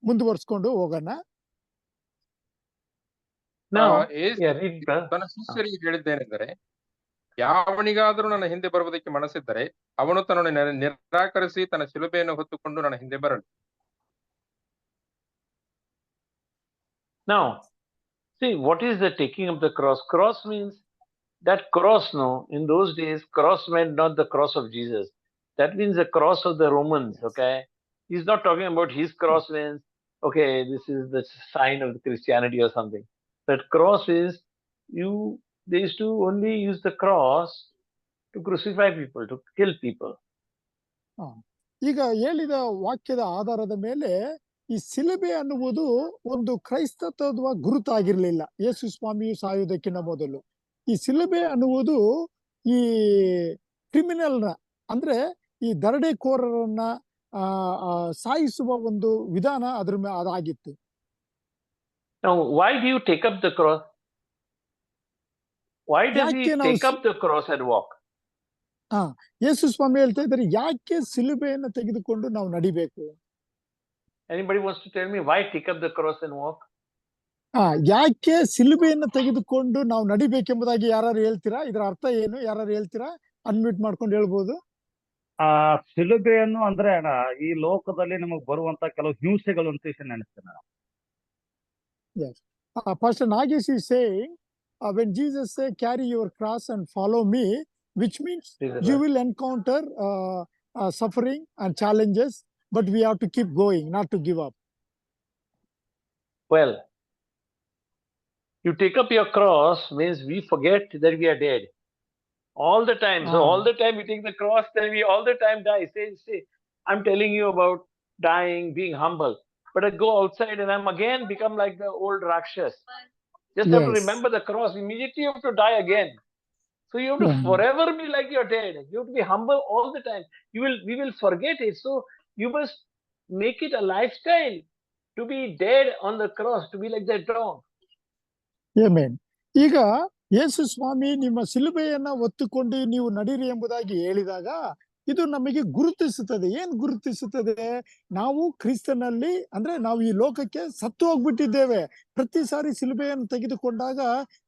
ಮುಂದುವರ್ಸ್ಕೊಂಡು ಹೋಗೋಣ. Now, ಯೇಸು yeah, read, brother. ತನ್ನ ಶಿಷ್ಯರಿಗೆ ಹೇಳಿದ್ದೇನೆಂದರೆ, ಯಾವನಿಗಾದರೂ ನನ್ನ ಹಿಂದೆ ಬರುವುದಕ್ಕೆ ಮನಸ್ಸಿದ್ದರೆ ಅವನು ತನ್ನನ್ನು ನಿರಾಕರಿಸಿ ತನ್ನ ಶಿಲುಬೆಯನ್ನು ಹೊತ್ತುಕೊಂಡು ನನ್ನ ಹಿಂದೆ ಬರಲಿ. Now, see, what is the taking of the cross? Cross means that cross, no? In those days, cross meant not the cross of Jesus. That means the cross of the Romans, okay? He's not talking about his cross means, okay, this is the sign of Christianity or something. That cross is, they used to only use the cross to crucify people, to kill people. ಈಗ ಹೇಳಿದ ವಾಕ್ಯದ ಆಧಾರದ ಮೇಲೆ ಈ ಶಿಲುಬೆ ಅನ್ನುವುದು ಒಂದು ಕ್ರೈಸ್ತತ್ವದ ಗುರುತಾಗಿರ್ಲಿಲ್ಲ. ಯೇಸು ಸ್ವಾಮಿಯು ಸಾಯುವುದಕ್ಕಿಂತ ಮೊದಲು ಈ ಶಿಲುಬೆ ಅನ್ನುವುದು ಈ ಕ್ರಿಮಿನಲ್ನ ಅಂದ್ರೆ ಈ ದರೋಡೆಕೋರರನ್ನ ಸಾಯಿಸುವ ಒಂದು ವಿಧಾನ ಅದಾಗಿತ್ತು. Now, why do you take up the cross? Why does he take up the cross and walk? ಯೇಸು ಸ್ವಾಮಿ ಹೇಳ್ತಾ ಇದ್ದಾರೆ, ಯಾಕೆ ಶಿಲುಬೆಯನ್ನು ತೆಗೆದುಕೊಂಡು ನಾವು ನಡಿಬೇಕು? Anybody wants to tell me why take up the cross and walk? ಯಾಕೆ ಶಿಲುಬೆಯನ್ನು ತೆಗೆದುಕೊಂಡು ನಾವು ನಡಿಬೇಕೆಂಬುದಾಗಿ ಯಾರು ಹೇಳ್ತೀರಾ? ಇದರ ಅರ್ಥ ಏನು? ಯಾರು ಹೇಳ್ತೀರಾ? ಅನ್ಮ್ಯೂಟ್ ಮಾಡ್ಕೊಂಡು ಹೇಳ್ಬೋದು. ಶಿಲುಬೆಯನ್ನು ಅಂದ್ರೆ ಅಣ್ಣ, ಈ ಲೋಕದಲ್ಲಿ ನಮಗ್ ಬರುವಂತ ಕೆಲವು ಹಿಂಸೆಗಳು ಅಂತ ನೆನೆಸ್ತೇನೆ ನಾನು. Yes. Pastor Nagesh is saying, when Jesus say, carry your cross and follow me, which means you will encounter suffering and challenges, but we have to keep going, not to give up. Well, you take up your cross means we forget that we are dead all the time. So all the time we take the cross, then we all the time die. Say, I'm telling you about dying, being humble. But I go outside and I'm again become like the old Rakshas. Just have to remember the cross. Immediately you have to die again. So you have to forever be like you're dead. You have to be humble all the time. We will forget it. So you must make it a lifestyle to be dead on the cross, to be like that dog. Amen. ಈಗ ಯೇಸು ಸ್ವಾಮಿ ನಿಮ್ಮ ಶಿಲುಬೆಯನ್ನ ಒತ್ತುಕೊಂಡು ನೀವು ನಡೀರಿ ಎಂಬುದಾಗಿ ಹೇಳಿದಾಗ ಇದು ನಮಗೆ ಗುರುತಿಸುತ್ತದೆ. ಏನ್ ಗುರುತಿಸುತ್ತದೆ? ನಾವು ಕ್ರಿಸ್ತನಲ್ಲಿ ಅಂದ್ರೆ ನಾವು ಈ ಲೋಕಕ್ಕೆ ಸತ್ತು ಹೋಗ್ಬಿಟ್ಟಿದ್ದೇವೆ. ಪ್ರತಿ ಸಾರಿ ಶಿಲುಬೆಯನ್ನು ತೆಗೆದುಕೊಂಡಾಗ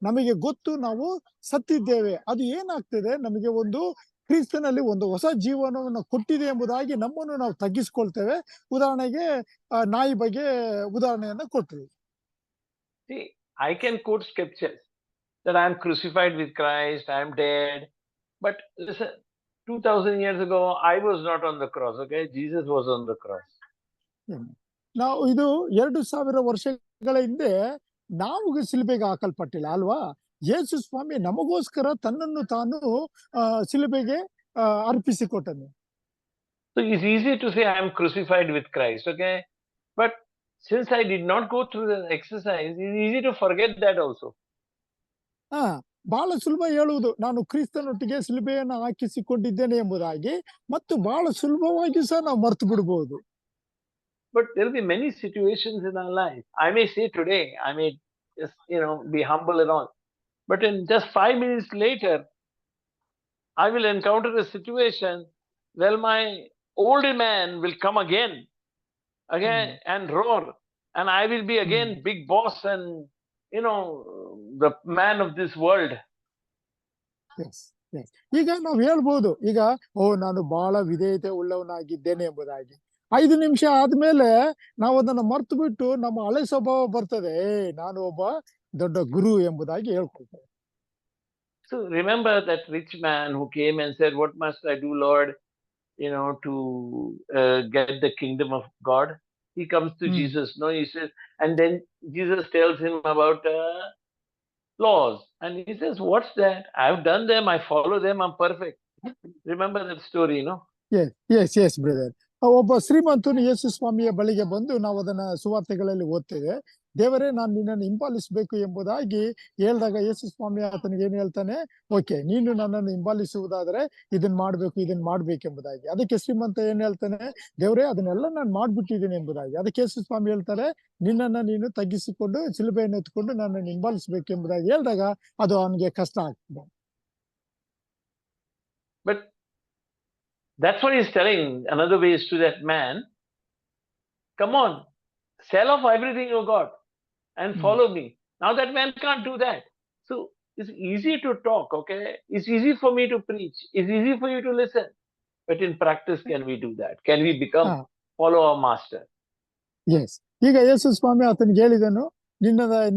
ನಮಗೆ ಗೊತ್ತು ನಾವು ಸತ್ತಿದ್ದೇವೆ. ಅದು ಏನಾಗ್ತದೆ, ನಮಗೆ ಒಂದು ಕ್ರಿಸ್ತನಲ್ಲಿ ಒಂದು ಹೊಸ ಜೀವನವನ್ನು ಕೊಟ್ಟಿದೆ ಎಂಬುದಾಗಿ ನಮ್ಮನ್ನು ನಾವು ತಗ್ಗಿಸ್ಕೊಳ್ತೇವೆ. ಉದಾಹರಣೆಗೆ ನಾಯಿ ಬಗ್ಗೆ ಉದಾಹರಣೆಯನ್ನ ಕೊಟ್ರಿ. See, I can quote scriptures that I am crucified with Christ, I am dead. But listen, 2000 years ago, I was not on the cross, okay? Jesus was on the cross. ನಾವು ಇದು 2000 ವರ್ಷಗಳ ಹಿಂದೆ ನಾವು ಶಿಲುಬೆಗೆ ಹಾಕಲ್ಪಟ್ಟಿಲ್ಲ ಅಲ್ವಾ? ಯೇಸು ಸ್ವಾಮಿ ನಮಗೋಸ್ಕರ ತನ್ನನ್ನು ತಾನು ಶಿಲುಬೆಗೆ ಅರ್ಪಿಸಿಕೊಟ್ಟನು. So it's easy to say I am crucified with Christ, okay? But since I did not go through the exercise, it's easy to forget that also. ಬಹಳ ಸುಲಭ ಹೇಳುವುದು, ನಾನು ಕ್ರಿಸ್ತನೊಟ್ಟಿಗೆ ಶಿಲುಬೆಯನ್ನು ಹಾಕಿಸಿಕೊಂಡಿದ್ದೇನೆ ಎಂಬುದಾಗಿ, ಮತ್ತು ಬಹಳ ಸುಲಭವಾಗಿ ಸಹ ನಾವು ಮರ್ತು ಬಿಡಬಹುದು. But there will be many situations in our life. I may say today, I may just, be humble and all. But in just 5 minutes later, I will encounter a situation where my old man will come again and roar. And I will be again big boss and, the man of this world. Yes. ಈಗ ನಾವು ಹೇಳ್ಬೋದು, ಈಗ ನಾನು ಬಹಳ ವಿಧೇಯತೆ ಉಳ್ಳವನಾಗಿದ್ದೇನೆ ಎಂಬುದಾಗಿ. 5 ನಿಮಿಷ ಆದ್ಮೇಲೆ ನಾವು ಅದನ್ನ ಮರ್ತು ಬಿಟ್ಟು ನಮ್ಮ ಹಳೆ ಸ್ವಭಾವ ಬರ್ತದೆ, ನಾನು ಒಬ್ಬ ದೊಡ್ಡ ಗುರು ಎಂಬುದಾಗಿ ಹೇಳ್ಕೊಳ್ತೇವೆ. So remember that rich man who came and said, what must I do, Lord, to get the kingdom of God? He comes to Jesus, he says, and then Jesus tells him about laws. And he says, what's that? I've done them, I follow them, I'm perfect. Remember that story, Yes, brother. ಒಬ್ಬ ಶ್ರೀಮಂತನು ಯೇಸು ಸ್ವಾಮಿಯ ಬಳಿಗೆ ಬಂದು, ನಾವು ಅದನ್ನ ಸುವಾರ್ತೆಗಳಲ್ಲಿ ಓದ್ತೇವೆ, ದೇವರೇ ನಾನು ನಿನ್ನನ್ನು ಹಿಂಬಾಲಿಸಬೇಕು ಎಂಬುದಾಗಿ ಹೇಳಿದಾಗ ಯೇಸು ಸ್ವಾಮಿ ಆತನಿಗೆ ಏನ್ ಹೇಳ್ತಾನೆ, ಓಕೆ, ನೀನು ನನ್ನನ್ನು ಹಿಂಬಾಲಿಸುವುದಾದ್ರೆ ಇದನ್ನ ಮಾಡ್ಬೇಕೆಂಬುದಾಗಿ. ಅದಕ್ಕೆ ಶ್ರೀಮಂತ ಏನ್ ಹೇಳ್ತಾನೆ, ದೇವರೇ ಅದನ್ನೆಲ್ಲ ನಾನು ಮಾಡ್ಬಿಟ್ಟಿದ್ದೀನಿ ಎಂಬುದಾಗಿ. ಅದಕ್ಕೆ ಯೇಸು ಸ್ವಾಮಿ ಹೇಳ್ತಾರೆ, ನಿನ್ನನ್ನ ನೀನು ತಗ್ಗಿಸಿಕೊಂಡು ಶಿಲುಬೆಯನ್ನು ಎತ್ಕೊಂಡು ನನ್ನನ್ನು ಹಿಂಬಾಲಿಸಬೇಕೆಂಬುದಾಗಿ ಹೇಳಿದಾಗ ಅದು ಅವನಿಗೆ ಕಷ್ಟ ಆಗ್ತದೆ. But that's what he's telling. Another way is to that man, come on, sell off everything you got and follow me. Now that man can't do that. So it's easy to talk, okay? It's easy for me to preach. It's easy for you to listen. But in practice, can we do that? Can we become follow our master? Yes. ಈಗ ಯೇಸು ಸ್ವಾಮಿ ಆತನಿಗೆ ಹೇಳಿದನು,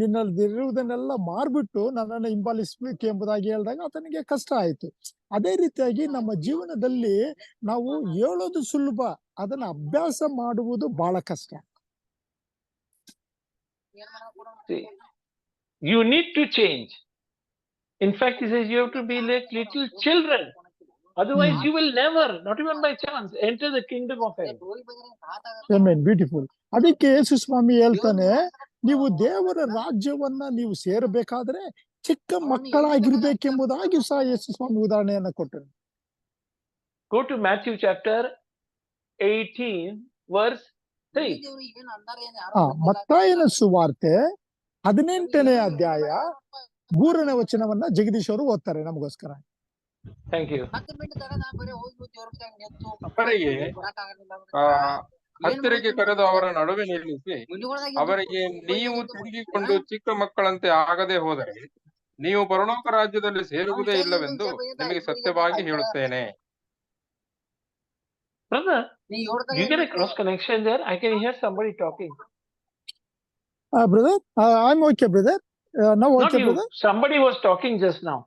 ನಿನ್ನಲ್ಲಿರುವುದನ್ನೆಲ್ಲ ಮಾರ್ಬಿಟ್ಟು ನನ್ನನ್ನು ಹಿಂಬಾಲಿಸಬೇಕು ಎಂಬುದಾಗಿ ಹೇಳಿದಾಗ ಆತನಿಗೆ ಕಷ್ಟ ಆಯ್ತು. ಅದೇ ರೀತಿಯಾಗಿ ನಮ್ಮ ಜೀವನದಲ್ಲಿ ನಾವು ಹೇಳೋದು ಸುಲಭ, ಅದನ್ನ ಅಭ್ಯಾಸ ಮಾಡುವುದು ಬಹಳ ಕಷ್ಟ. See, you need to change. In fact, he says you have to be like little children. Otherwise, you will never, not even by chance, enter the kingdom of heaven. Amen. Beautiful. ಅದಕ್ಕೆ ಯೇಸು ಸ್ವಾಮಿ ಹೇಳ್ತಾನೆ, ನೀವು ದೇವರ ರಾಜ್ಯವನ್ನ ನೀವು ಸೇರಬೇಕಾದ್ರೆ ಚಿಕ್ಕ ಮಕ್ಕಳಾಗಿರ್ಬೇಕೆಂಬುದಾಗಿ ಸಹ ಯೇಸು ಸ್ವಾಮಿ ಉದಾಹರಣೆಯನ್ನ ಕೊಟ್ಟರು. Go to Matthew chapter 18, verse 3. ಮತ್ತಾಯನ ಸುವಾರ್ತೆ 18ನೇ ಅಧ್ಯಾಯ 3ನೇ ವಚನವನ್ನ ಜಗದೀಶ್ ಅವರು ಓದ್ತಾರೆ ನಮಗೋಸ್ಕರ. Thank you. ಅವರಿಗೆ ಹತ್ತಿರಕ್ಕೆ ಕರೆದು ಅವರ ನಡುವೆ ನಿಲ್ಲಿಸಿ ಅವರಿಗೆ, ನೀವು ತಿರುಗಿಕೊಂಡು ಚಿಕ್ಕ ಮಕ್ಕಳಂತೆ ಆಗದೆ ಹೋದರೆ ನೀವು ಪರಲೋಕ ರಾಜ್ಯದಲ್ಲಿ ಸೇರುವುದೇ ಇಲ್ಲವೆಂದು ನಿಮಗೆ ಸತ್ಯವಾಗಿ ಹೇಳುತ್ತೇನೆ. Brother, you get a cross connection there. I can hear somebody talking. Brother, I'm okay, brother. Now Not okay, you. brother. Somebody was talking just now.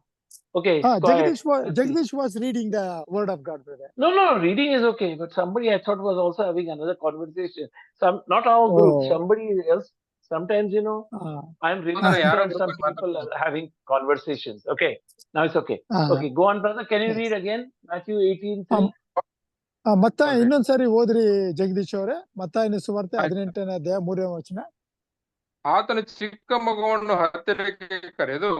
Okay. Jagdish was reading the word of God, brother. No, reading is okay. But somebody I thought was also having another conversation. Not our group, somebody else. Sometimes, I'm really surprised some people are having conversations. Okay. Now it's okay. Okay, go on, brother. Can you read again? Matthew 18:3. ಮತ್ತಾಯ ಇನ್ನೊಂದ್ಸರಿ ಓದ್ರಿ ಜಗದೀಶ್ ಅವರೇ. ಮತ್ತಾಯನ ಸುವಾರ್ತೆ 18ನೇ ಅಧ್ಯಾಯ 3ನೇ ವಚನ. ಆತನು ಚಿಕ್ಕ ಮಗುವನ್ನು ಹತ್ತಿರಕ್ಕೆ ಕರೆದು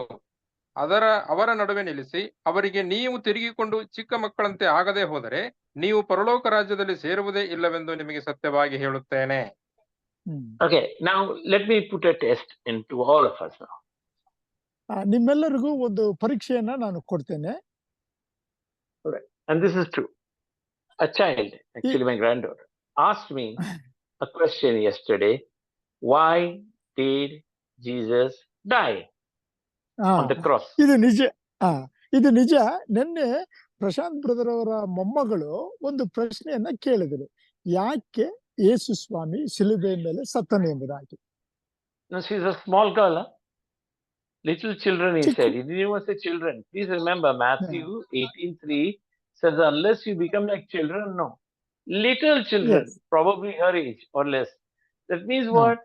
ಅವರ ನಡುವೆ ನಿಲ್ಲಿಸಿ ಅವರಿಗೆ, ನೀವು ತಿರುಗಿಕೊಂಡು ಚಿಕ್ಕ ಮಕ್ಕಳಂತೆ ಆಗದೆ ಹೋದರೆ ನೀವು ಪರಲೋಕ ರಾಜ್ಯದಲ್ಲಿ ಸೇರುವುದೇ ಇಲ್ಲವೆಂದು ನಿಮಗೆ ಸತ್ಯವಾಗಿ ಹೇಳುತ್ತೇನೆ. Okay, now let me put a test into all of us now. ನಿಮ್ಮೆಲ್ಲರಿಗೂ ಒಂದು ಪರೀಕ್ಷೆಯನ್ನ ನಾನು ಕೊಡ್ತೇನೆ. Alright, and this is true. A child, actually my granddaughter, asked me a question yesterday. Why did Jesus die on the cross? ಇದು ನಿಜ. ನಿನ್ನೆ Prashant brother ಅವರ ಮೊಮ್ಮಗಳು ಒಂದು ಪ್ರಶ್ನೆಯನ್ನ ಕೇಳಿದ್ರು, ಯಾಕೆ ಯೇಸು ಸ್ವಾಮಿ ಶಿಲುಬೆಯ ಮೇಲೆ ಸತ್ತನು ಎಂಬುದಾಗಿ. No, she's a small girl. Little children, he said. He didn't even say children. Please remember, Matthew 18:3 says, unless you become like children, no. Little children, probably her age or less. That means what?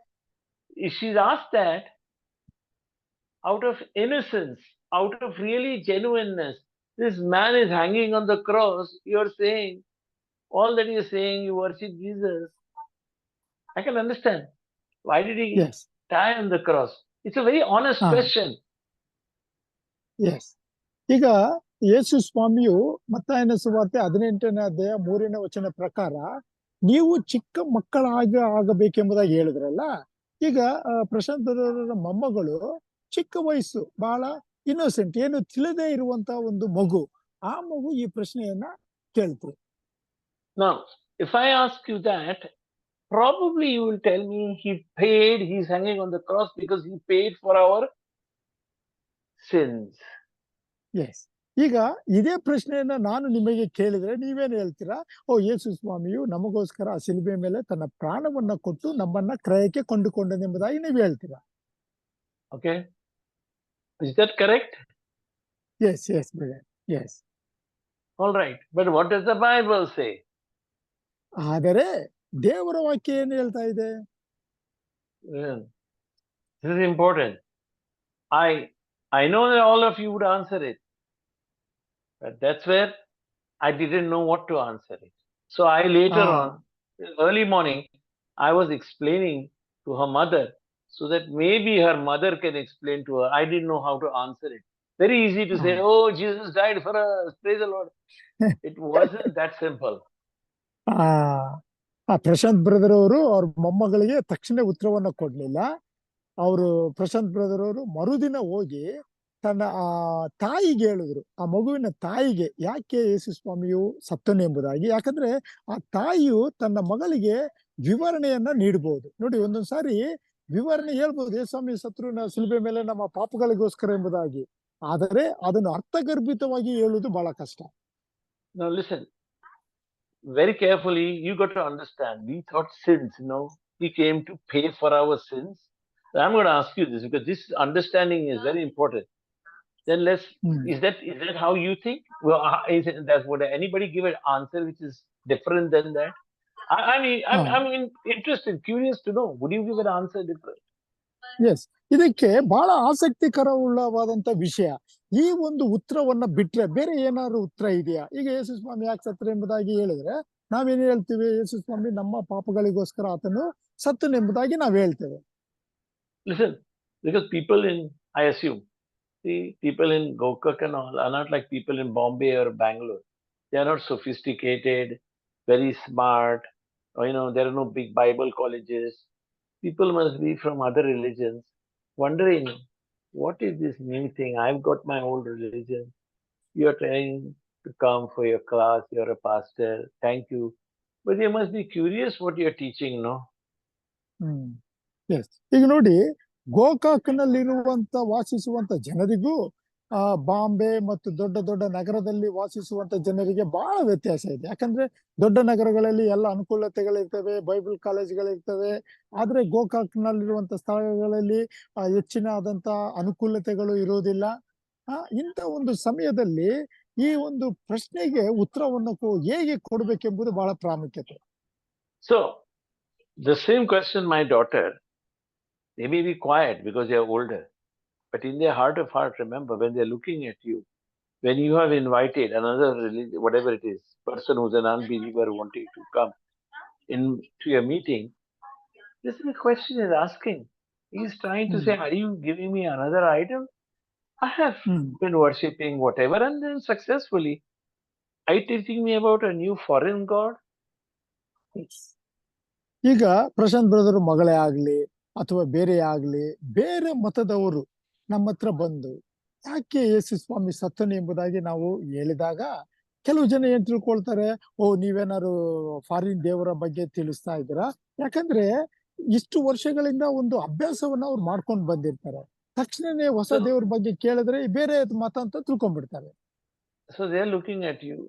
She's asked that out of innocence, out of really genuineness. This man is hanging on the cross. You're saying, all that you're saying, you worship Jesus. I can understand. Why did he die on the cross? It's a very honest question. Yes. ಈಗ ಯೇಸು ಸ್ವಾಮಿಯು ಮತ್ತಾಯನ ಸುವಾರ್ತೆ 18ನೇ ಅಧ್ಯಾಯ 3ನೇ ವಚನ ಪ್ರಕಾರ ನೀವು ಚಿಕ್ಕ ಆಗಬೇಕೆಂಬುದಾಗಿ ಹೇಳಿದ್ರಲ್ಲ. ಈಗ ಪ್ರಶಾಂತ್ ಮೊಮ್ಮಗಳು ಚಿಕ್ಕ ವಯಸ್ಸು, ಬಹಳ ಇನ್ನೋಸೆಂಟ್, ಏನು ತಿಳಿದೇ ಇರುವಂತ ಒಂದು ಮಗು. ಆ ಮಗು ಈ ಪ್ರಶ್ನೆಯನ್ನ ಕೇಳ್ತು. Now, if I ask you that, probably you will tell me he's hanging on the cross because he paid for our sins. Yes. ಈಗ ಇದೇ ಪ್ರಶ್ನೆಯನ್ನ ನಾನು ನಿಮಗೆ ಕೇಳಿದ್ರೆ ನೀವೇನು ಹೇಳ್ತೀರಾ? ಯೇಸು ಸ್ವಾಮಿಯು ನಮಗೋಸ್ಕರ ಆ ಶಿಲುಬೆ ಮೇಲೆ ತನ್ನ ಪ್ರಾಣವನ್ನ ಕೊಟ್ಟು ನಮ್ಮನ್ನ ಕ್ರಯಕ್ಕೆ ಕೊಂಡುಕೊಂಡನೆಂಬುದಾಗಿ ನೀವು ಹೇಳ್ತೀರಾ. Okay, is that correct? Yes, brother. Yes. All right, but what does the Bible say? ಆದರೆ ದೇವರ ವಾಕ್ಯ ಏನು ಹೇಳ್ತಾ ಇದೆ? This is important. I know that all of you would answer it, but that's where I didn't know what to answer it. So I later on, early morning, I was explaining to her mother so that maybe her mother can explain to her. I didn't know how to answer it. Very easy to say, Jesus died for us, praise the Lord. It wasn't that simple. Prashant brother ಅವರು ಅವ್ರ ಮೊಮ್ಮಗಳಿಗೆ ತಕ್ಷಣ ಉತ್ತರವನ್ನ ಕೊಡ್ಲಿಲ್ಲ. ಅವರು Prashant brother ಅವರು ಮರುದಿನ ಹೋಗಿ ತನ್ನ ತಾಯಿಗೆ ಹೇಳಿದ್ರು, ಆ ಮಗುವಿನ ತಾಯಿಗೆ, ಯಾಕೆ ಯೇಸು ಸ್ವಾಮಿಯು ಸತ್ತನು ಎಂಬುದಾಗಿ. ಯಾಕಂದ್ರೆ ಆ ತಾಯಿಯು ತನ್ನ ಮಗಳಿಗೆ ವಿವರಣೆಯನ್ನ ನೀಡಬಹುದು. ನೋಡಿ, ಒಂದೊಂದ್ ಸಾರಿ ವಿವರಣೆ ಹೇಳ್ಬೋದು, ಯೇಸು ಸ್ವಾಮಿ ಸತ್ರು ಶಿಲುಬೆ ಮೇಲೆ ನಮ್ಮ ಪಾಪಗಳಿಗೋಸ್ಕರ ಎಂಬುದಾಗಿ. ಆದರೆ ಅದನ್ನು ಅರ್ಥಗರ್ಭಿತವಾಗಿ ಹೇಳುವುದು ಬಹಳ ಕಷ್ಟ. Now listen, very carefully, you got to understand. We thought sins, he came to pay for our sins. So I'm going to ask you this because this understanding is very important. Then is that how you think? Well, would anybody give an answer which is different than that? I'm interested, curious to know. Would you give an answer different? Yes, ಇದಕ್ಕೆ ಬಹಳ ಆಸಕ್ತಿಕರವಾದಂತ ವಿಷಯ. ಈ ಒಂದು ಉತ್ತರವನ್ನ ಬಿಟ್ರೆ ಬೇರೆ ಏನಾದ್ರು ಉತ್ತರ ಇದೆಯಾ? ಈಗ ಯೇಸು ಸ್ವಾಮಿ ಯಾಕೆ ಸತ್ರು ಎಂಬುದಾಗಿ ಹೇಳಿದ್ರೆ ನಾವೇನ್ ಹೇಳ್ತೀವಿ? ಯೇಸು ಸ್ವಾಮಿ ನಮ್ಮ ಪಾಪಗಳಿಗೋಸ್ಕರ ಆತನು ಸತ್ತನೆಂಬುದಾಗಿ ನಾವ್ ಹೇಳ್ತೇವೆ. Listen, because people I assume, people in Gokak and all are not like people in Bombay or Bangalore. They are not sophisticated, very smart, or, there are no big Bible colleges. People must be from other religions, wondering, what is this new thing? I've got my old religion. You're trying to come for your class. You're a pastor. Thank you. But you must be curious what you're teaching, no? Yes, ಈಗ ನೋಡಿ, ಗೋಕಾಕ್ನಲ್ಲಿರುವಂತ ವಾಸಿಸುವಂತ ಜನರಿಗೂ ಬಾಂಬೆ ಮತ್ತು ದೊಡ್ಡ ದೊಡ್ಡ ನಗರದಲ್ಲಿ ವಾಸಿಸುವಂತ ಜನರಿಗೆ ಬಹಳ ವ್ಯತ್ಯಾಸ ಇದೆ. ಯಾಕಂದ್ರೆ ದೊಡ್ಡ ನಗರಗಳಲ್ಲಿ ಎಲ್ಲ ಅನುಕೂಲತೆಗಳಿರ್ತವೆ, ಬೈಬಲ್ ಕಾಲೇಜ್ಗಳಿರ್ತವೆ. ಆದ್ರೆ ಗೋಕಾಕ್ನಲ್ಲಿರುವಂತ ಸ್ಥಳಗಳಲ್ಲಿ ಹೆಚ್ಚಿನ ಆದಂತ ಅನುಕೂಲತೆಗಳು ಇರುವುದಿಲ್ಲ. ಇಂಥ ಒಂದು ಸಮಯದಲ್ಲಿ ಈ ಒಂದು ಪ್ರಶ್ನೆಗೆ ಉತ್ತರವನ್ನು ಹೇಗೆ ಕೊಡ್ಬೇಕೆಂಬುದು ಬಹಳ ಪ್ರಾಮುಖ್ಯತೆ. So the same question, my daughter, they may be quiet because they are older, but in their heart of heart, remember, when they're looking at you, when you have invited another religion, whatever it is, person who's an unbeliever wanting to come to your meeting, this is the question he's asking. He's trying to say, are you giving me another idol? I have been worshipping whatever and then successfully. Are you teaching me about a new foreign god? ಈಗ Prashant brother ಮಗಳೇ ಆಗ್ಲಿ ಅಥವಾ ಬೇರೆ ಆಗ್ಲಿ, ಬೇರೆ ಮತದವರು ನಮ್ಮ ಹತ್ರ ಬಂದು ಯಾಕೆ ಯೇಸು ಸ್ವಾಮಿ ಸತ್ತನು ಎಂಬುದಾಗಿ ನಾವು ಹೇಳಿದಾಗ ಕೆಲವು ಜನ ಏನ್ ತಿಳ್ಕೊಳ್ತಾರೆ, ನೀವೇನಾದ್ರು ಫಾರಿನ್ ದೇವರ ಬಗ್ಗೆ ತಿಳಿಸ್ತಾ ಇದ್ದೀರಾ? ಯಾಕಂದ್ರೆ ಇಷ್ಟು ವರ್ಷಗಳಿಂದ ಒಂದು ಅಭ್ಯಾಸವನ್ನ ಅವ್ರು ಮಾಡ್ಕೊಂಡು ಬಂದಿರ್ತಾರೆ. ತಕ್ಷಣನೇ ಹೊಸ ದೇವ್ರ ಬಗ್ಗೆ ಕೇಳಿದ್ರೆ ಬೇರೆ ಮತ ಅಂತ ತಿಳ್ಕೊಂಡ್ಬಿಡ್ತಾರೆ. So they're looking at you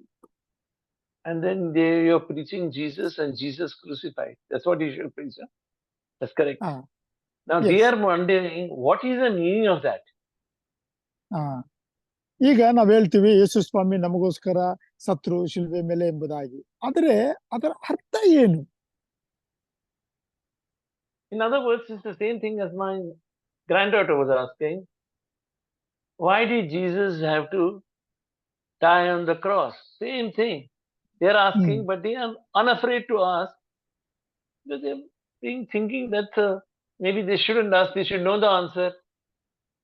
and then you're preaching Jesus and Jesus crucified. That's what you should preach. Huh? That's correct. Now yes. They are wondering, what is the meaning of that? ಈಗ ನಾವ್ ಹೇಳ್ತೀವಿ ಯೇಸು ಸ್ವಾಮಿ ನಮಗೋಸ್ಕರ ಸತ್ರು ಶಿಲುಬೆ ಮೇಲೆ ಎಂಬುದಾಗಿ. ಆದ್ರೆ ಅದರ ಅರ್ಥ ಏನು? In other words, it's the same thing as my granddaughter was asking. Why did Jesus have to die on the cross? Same thing. They're asking, but they are unafraid to ask. Because they're thinking that maybe they shouldn't ask, they should know the answer.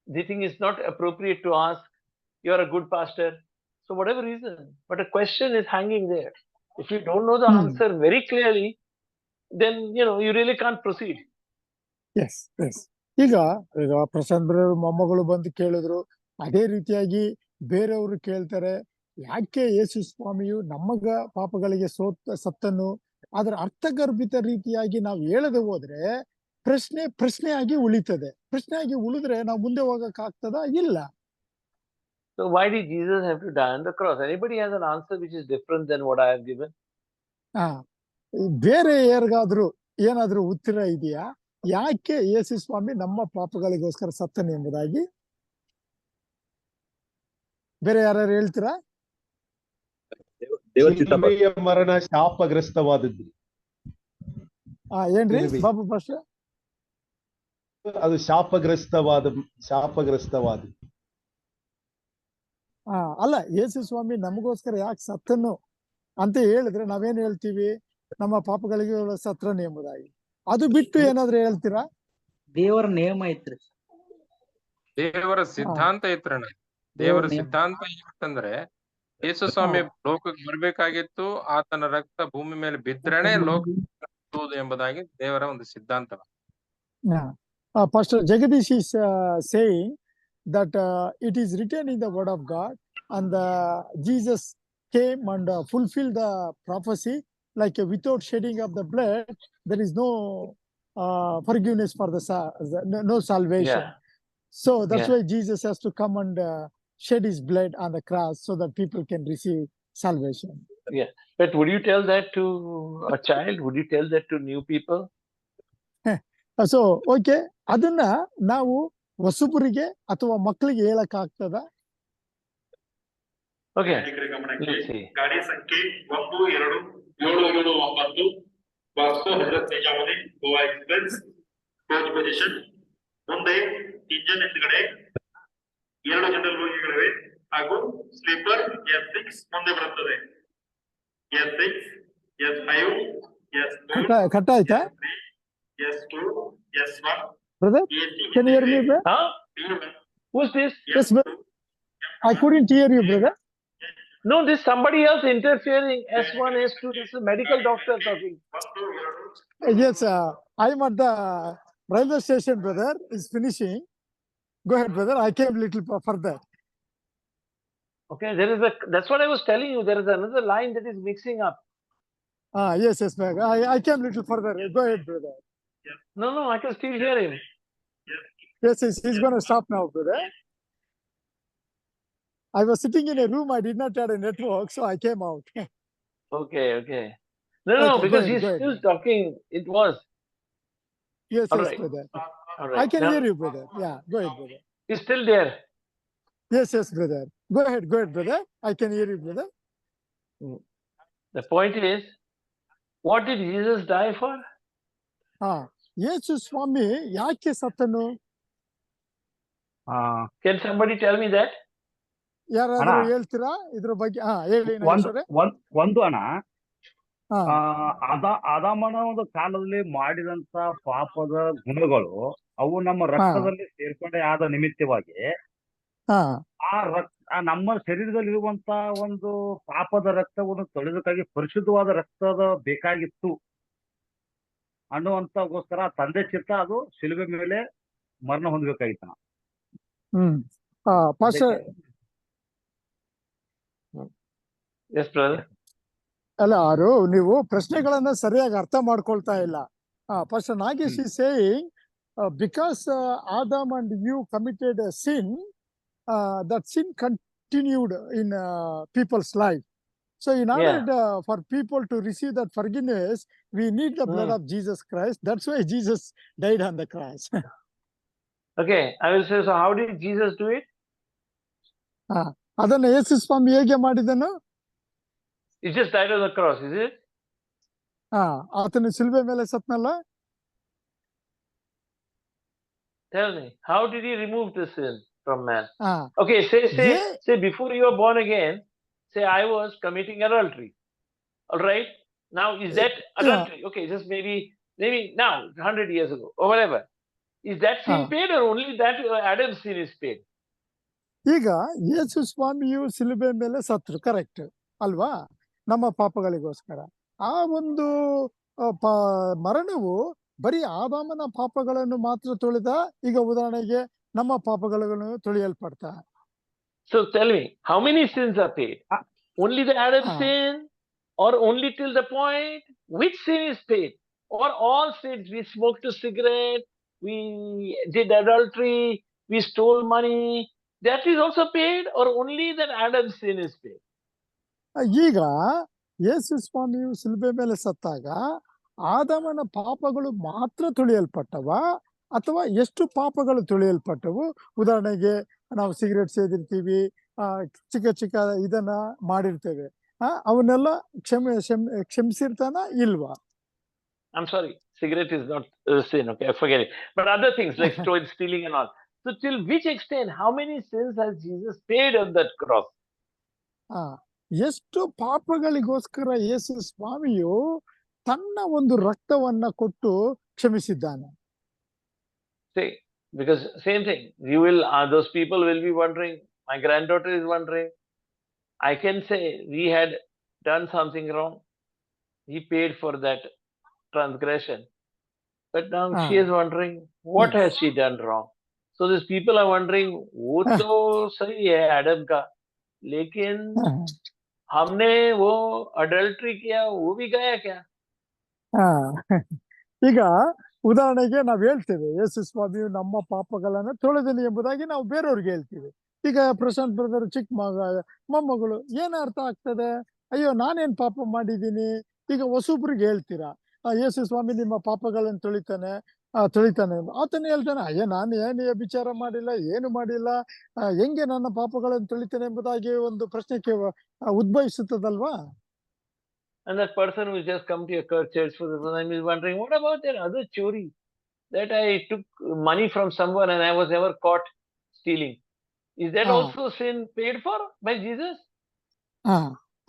They think it's not appropriate to ask. You're a good pastor. So whatever reason, but a question is hanging there. If you don't know the answer very clearly, then, you really can't proceed. Yes, yes. ಈಗ Prashant brother ಮೊಮ್ಮಗಳು ಬಂದು ಕೇಳಿದ್ರು, ಅದೇ ರೀತಿಯಾಗಿ ಬೇರೆಯವರು ಕೇಳ್ತಾರೆ, ಯಾಕೆ ಯೇಸು ಸ್ವಾಮಿಯು ನಮಗ ಪಾಪಗಳಿಗೆ ಸತ್ತನು? ಅದರ ಅರ್ಥಗರ್ಭಿತ ರೀತಿಯಾಗಿ ನಾವು ಹೇಳದೆ ಹೋದ್ರೆ ಪ್ರಶ್ನೆಯಾಗಿ ಉಳಿತದೆ. ಪ್ರಶ್ನೆಯಾಗಿ ಉಳಿದ್ರೆ ನಾವು ಮುಂದೆ ಹೋಗಕ್ ಆಗ್ತದ? ಇಲ್ಲ. So why did Jesus have to die on the cross? Anybody has an answer which is different than what I have given? ಬೇರೆ ಯಾರಿಗಾದ್ರೂ ಏನಾದ್ರೂ ಉತ್ತರ ಇದೆಯಾ? ಯಾಕೆ ಯೇಸು ಸ್ವಾಮಿ ನಮ್ಮ ಪಾಪಗಳಿಗೋಸ್ಕರ ಸತ್ತನು ಎಂಬುದಾಗಿ ಬೇರೆ ಯಾರು ಹೇಳ್ತೀರಾ? ಮರಣ ಶಾಪಗ್ರಸ್ತವಾದದ್ದು. ಏನ್ರಿ ಬಾಬು ಪಾಷ? ಅದು ಶಾಪಗ್ರಸ್ತವಾದ. ಅಲ್ಲ, ಯೇಸು ಸ್ವಾಮಿ ನಮಗೋಸ್ಕರ ಯಾಕೆ ಸತ್ತನು ಅಂತ ಹೇಳಿದ್ರೆ ನಾವೇನ್ ಹೇಳ್ತೀವಿ? ನಮ್ಮ ಪಾಪಗಳಿಗೆ ಸತ್ತನು ಎಂಬುದಾಗಿ. ಅದು ಬಿಟ್ಟು ಏನಾದ್ರು ಹೇಳ್ತೀರಾ? ದೇವರ ನಿಯಮ ಐತ್ರಿ, ದೇವರ ಸಿದ್ಧಾಂತ ಐತ್ರಣ್ಣ. ದೇವರ ಸಿದ್ಧಾಂತ ಏನಂತಂದ್ರೆ, ಯೇಸು ಸ್ವಾಮಿ ಲೋಕಕ್ಕೆ ಬರ್ಬೇಕಾಗಿತ್ತು, ಆತನ ರಕ್ತ ಭೂಮಿ ಮೇಲೆ ಬಿದ್ರೇನೆ ಲೋಕ ಎಂಬುದಾಗಿ ದೇವರ ಒಂದು ಸಿದ್ಧಾಂತ. Pastor Jagadish is saying that it is written in the word of God and Jesus came and fulfilled the prophecy like without shedding of the blood, there is no forgiveness for no salvation. Yeah. So that's Yeah. why Jesus has to come and shed his blood on the cross so that people can receive salvation. But would you tell that to a child? Would you tell that to new people? So okay, ಅದನ್ನ ನಾವು ಹೊಸಬರಿಗೆ ಅಥವಾ ಮಕ್ಕಳಿಗೆ ಹೇಳಕ್ ಆಗ್ತದ? Okay. ಗಮನಕ್ಕೆ Let's see. ಗಾಡಿ ಸಂಖ್ಯೆ 12779 Vasco Hazrat Nizamuddin Goa express coach position. ಮುಂದೆ ಇಂಜನ್ ಹಿಂದ್ಗಡೆ 2 ಜನರಲ್ ಬೋಗಿಗಳಿವೆ ಹಾಗೂ ಸ್ಲೀಪರ್ S6 ಮುಂದೆ ಬರುತ್ತದೆ. S6, S5, S4, ಕಟ್ ಆಯ್ತಾ S2, S1. Brother? Can you hear me, brother? Huh? Who's this? Yes, brother. I couldn't hear you, brother. No, this somebody else interfering. S1, S2. This is a medical doctor talking. Yes, I'm at the railway station, brother. It's finishing. Go ahead, brother. I came a little further. Okay, that's what I was telling you. There is another line that is mixing up. Yes, brother. I came a little further. Go ahead, brother. No, I can still hear him. Yes, he's going to stop now, brother. I was sitting in a room. I did not have a network, so I came out. Okay. No, Okay, go because ahead, he's go ahead. still talking. It was. Yes, All right. brother. All right. I can Now, hear you, brother. Yeah, go ahead, brother. he's still there. Yes, brother. Go ahead, brother. I can hear you, brother. The point is, what did Jesus die for? ಯೇಸು ಸ್ವಾಮಿ ಯಾಕೆ ಸತ್ತನು? Can somebody tell me that? ಯಾರಾದ್ರೂ ಅಣ್ಣ. ಹೇಳ್ತೀರಾ ಇದ್ರ ಬಗ್ಗೆ? ಹೇಳಿ ನಾಗೇಶ್ವರೇ. ಒಂದು ಅಣ್ಣ, ಹಾ, ಆದಾಮನ ಒಂದು ಕಾಲದಲ್ಲಿ ಮಾಡಿದಂತ ಪಾಪದ ಗುಣಗಳು ಅವು ನಮ್ಮ ರಕ್ತದಲ್ಲಿ ಸೇರ್ಕೊಂಡೆ ಆದ ನಿಮಿತ್ತವಾಗಿ ಹಾ, ನಮ್ಮ ಶರೀರದಲ್ಲಿರುವಂತ ಒಂದು ಪಾಪದ ರಕ್ತವನ್ನು ತೊಳೆದಕ್ಕಾಗಿ ಪರಿಶುದ್ಧವಾದ ರಕ್ತದ ಬೇಕಾಗಿತ್ತು ಅನ್ನುವಂತಗೋಸ್ಕರ ತಂದೆ ಚಿತ್ತ ಅದು ಶಿಲುಬೆ ಮೇಲೆ ಮರಣ ಹೊಂದಬೇಕಾಗಿತ್ತು. ಪಾಸ್ಟರ್. Yes, brother. ಅಲ್ಲ, ನೀವು ಪ್ರಶ್ನೆಗಳನ್ನ ಸರಿಯಾಗಿ ಅರ್ಥ ಮಾಡ್ಕೊಳ್ತಾ ಇಲ್ಲ. Pastor Nagesh is saying because Adam and Eve committed a sin, that sin continued in people's life. So in order for people to receive that forgiveness, we need the blood of Jesus Christ. That's why Jesus died on the cross. Okay, I will say, so how did Jesus do it? ಅದನ್ನ ಯೇಸು ಸ್ವಾಮಿ ಹೇಗೆ ಮಾಡಿದನು? He just died on the cross, is it? ಆತನ ಶಿಲ್ಬೆ ಮೇಲೆ ಸತ್ನಲ್ಲ. Tell me, how did he remove the sin from man? Ah. Okay, Yeah. say before you were born again, say I was committing adultery. All right? Now, is that adultery? Okay, just maybe now, 100 years ago, or whatever. Is that sin paid, or only that Adam's sin is paid? ಈಗ ಯೇಸು ಸ್ವಾಮಿಯು ಶಿಲುಬೆ ಮೇಲೆ ಸತ್ರು, correct ಅಲ್ವಾ? ನಮ್ಮ ಪಾಪಗಳಿಗೋಸ್ಕರ. ಆ ಒಂದು ಮರಣವು ಬರೀ ಆದಾಮನ ಪಾಪಗಳನ್ನು ಮಾತ್ರ ತೊಳೆದ? ಈಗ ಉದಾಹರಣೆಗೆ ನಮ್ಮ ಪಾಪಗಳನ್ನು ತೊಳೆಯಲ್ಪಡ್ತಾ? So tell me, how many sins are paid? Only the Adam sin, or only till the point? Which sin is paid? Or all sins? We smoked a cigarette, we did adultery, we stole money. That is also paid, or only that Adam's sin is paid? ಈಗ ಯೇಸು ಸ್ವಾಮಿಯು ಶಿಲುಬೆ ಮೇಲೆ ಸತ್ತಾಗ ಆದಾಮನ ಪಾಪಗಳು ಮಾತ್ರ ತೊಳೆಯಲ್ಪಟ್ಟವ ಅಥವಾ ಎಷ್ಟು ಪಾಪಗಳು ತೊಳೆಯಲ್ಪಟ್ಟವು? ಉದಾಹರಣೆಗೆ ನಾವು ಸಿಗರೇಟ್ ಸೇದಿರ್ತೀವಿ, ಚಿಕ್ಕ ಇದನ್ನ ಮಾಡಿರ್ತೇವೆ, ಅವನ್ನೆಲ್ಲ ಕ್ಷಮಿಸಿರ್ತಾನ ಇಲ್ವಾ? I'm sorry, cigarette is not a sin, okay, I forget it. But other things like stealing and all. So till which extent, how many sins has Jesus paid on that cross? ಎಷ್ಟು ಪಾಪಗಳಿಗೋಸ್ಕರ ಯೇಸು ಸ್ವಾಮಿಯು ತನ್ನ ಒಂದು ರಕ್ತವನ್ನ ಕೊಟ್ಟು ಕ್ಷಮಿಸಿದ್ದಾನೆ. See, because same thing, those people will be wondering, my granddaughter is wondering, I can say we had done something wrong, he paid for that transgression, but now she is wondering, what has she done wrong? So these people are wondering, wo to sahi hai Adam ka, lekin हमने वो adultery किया वो भी गया क्या? ಹಾ ಈಗ ಉದಾಹರಣೆಗೆ ನಾವ್ ಹೇಳ್ತೇವೆ ಯೇಸು ಸ್ವಾಮಿಯು ನಮ್ಮ ಪಾಪಗಳನ್ನ ತೊಳೆದನು ಎಂಬುದಾಗಿ ನಾವು ಬೇರೆಯವ್ರಿಗೆ ಹೇಳ್ತೀವಿ. ಈಗ ಪ್ರಶಾಂತ್ ಬ್ರದರ್ ಚಿಕ್ಕ ಮೊಮ್ಮಗಳು ಏನ್ ಅರ್ಥ ಆಗ್ತದೆ? ಅಯ್ಯೋ ನಾನೇನ್ ಪಾಪ ಮಾಡಿದ್ದೀನಿ? ಈಗ ಹೊಸೊಬ್ರಿಗೆ ಹೇಳ್ತೀರಾ ಯೇಸು ಸ್ವಾಮಿ ನಿಮ್ಮ ಪಾಪಗಳನ್ನು ತೊಳಿತಾನೆ ಆತನ ಹೇಳ್ತಾನೆ, ಅಯ್ಯೋ ನಾನು ಏನು ವಿಚಾರ ಮಾಡಿಲ್ಲ, ಏನು ಮಾಡಿಲ್ಲ, ಹೆಂಗೆ ನನ್ನ ಪಾಪಗಳನ್ನು ತೊಳಿತಾನೆ ಎಂಬುದಾಗಿ ಒಂದು ಪ್ರಶ್ನೆ ಉದ್ಭವಿಸುತ್ತದಲ್ವಾ? And that person who just come to your church for the first time is wondering, what about that other chori that I took money from someone and I was never caught stealing? Is that Ah. also sin paid for by Jesus? ಹಾ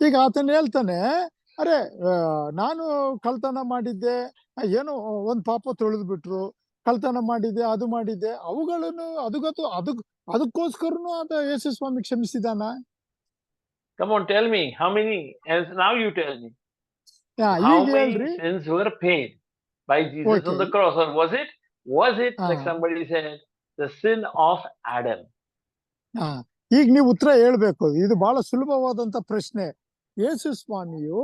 ಈಗ ಆತನ ಹೇಳ್ತಾನೆ, ಅರೆ ನಾನು ಕಳ್ತನ ಮಾಡಿದ್ದೆ, ಏನೋ ಒಂದ್ ಪಾಪ ತೊಳೆದು ಬಿಟ್ರು, ಕಳ್ತನ ಮಾಡಿದ್ದೆ, ಅದು ಮಾಡಿದ್ದೆ, ಅವುಗಳನ್ನು ಅದಕ್ಕೋಸ್ಕರನು ಆತ ಯೇಸು ಸ್ವಾಮಿ ಕ್ಷಮಿಸಿದಾನ? Come on, tell me how many, and now you tell me. How ಈಗ many ಹೇಳ್ರಿ. sins were paid by Jesus on the Okay. cross? Or was it like Ah. somebody said, the sin of Adam? ಹಾ ಈಗ ನೀವು ಉತ್ತರ ಹೇಳ್ಬೇಕು. ಇದು ಬಹಳ ಸುಲಭವಾದಂತ ಪ್ರಶ್ನೆ. ಯೇಸು ಸ್ವಾಮಿಯು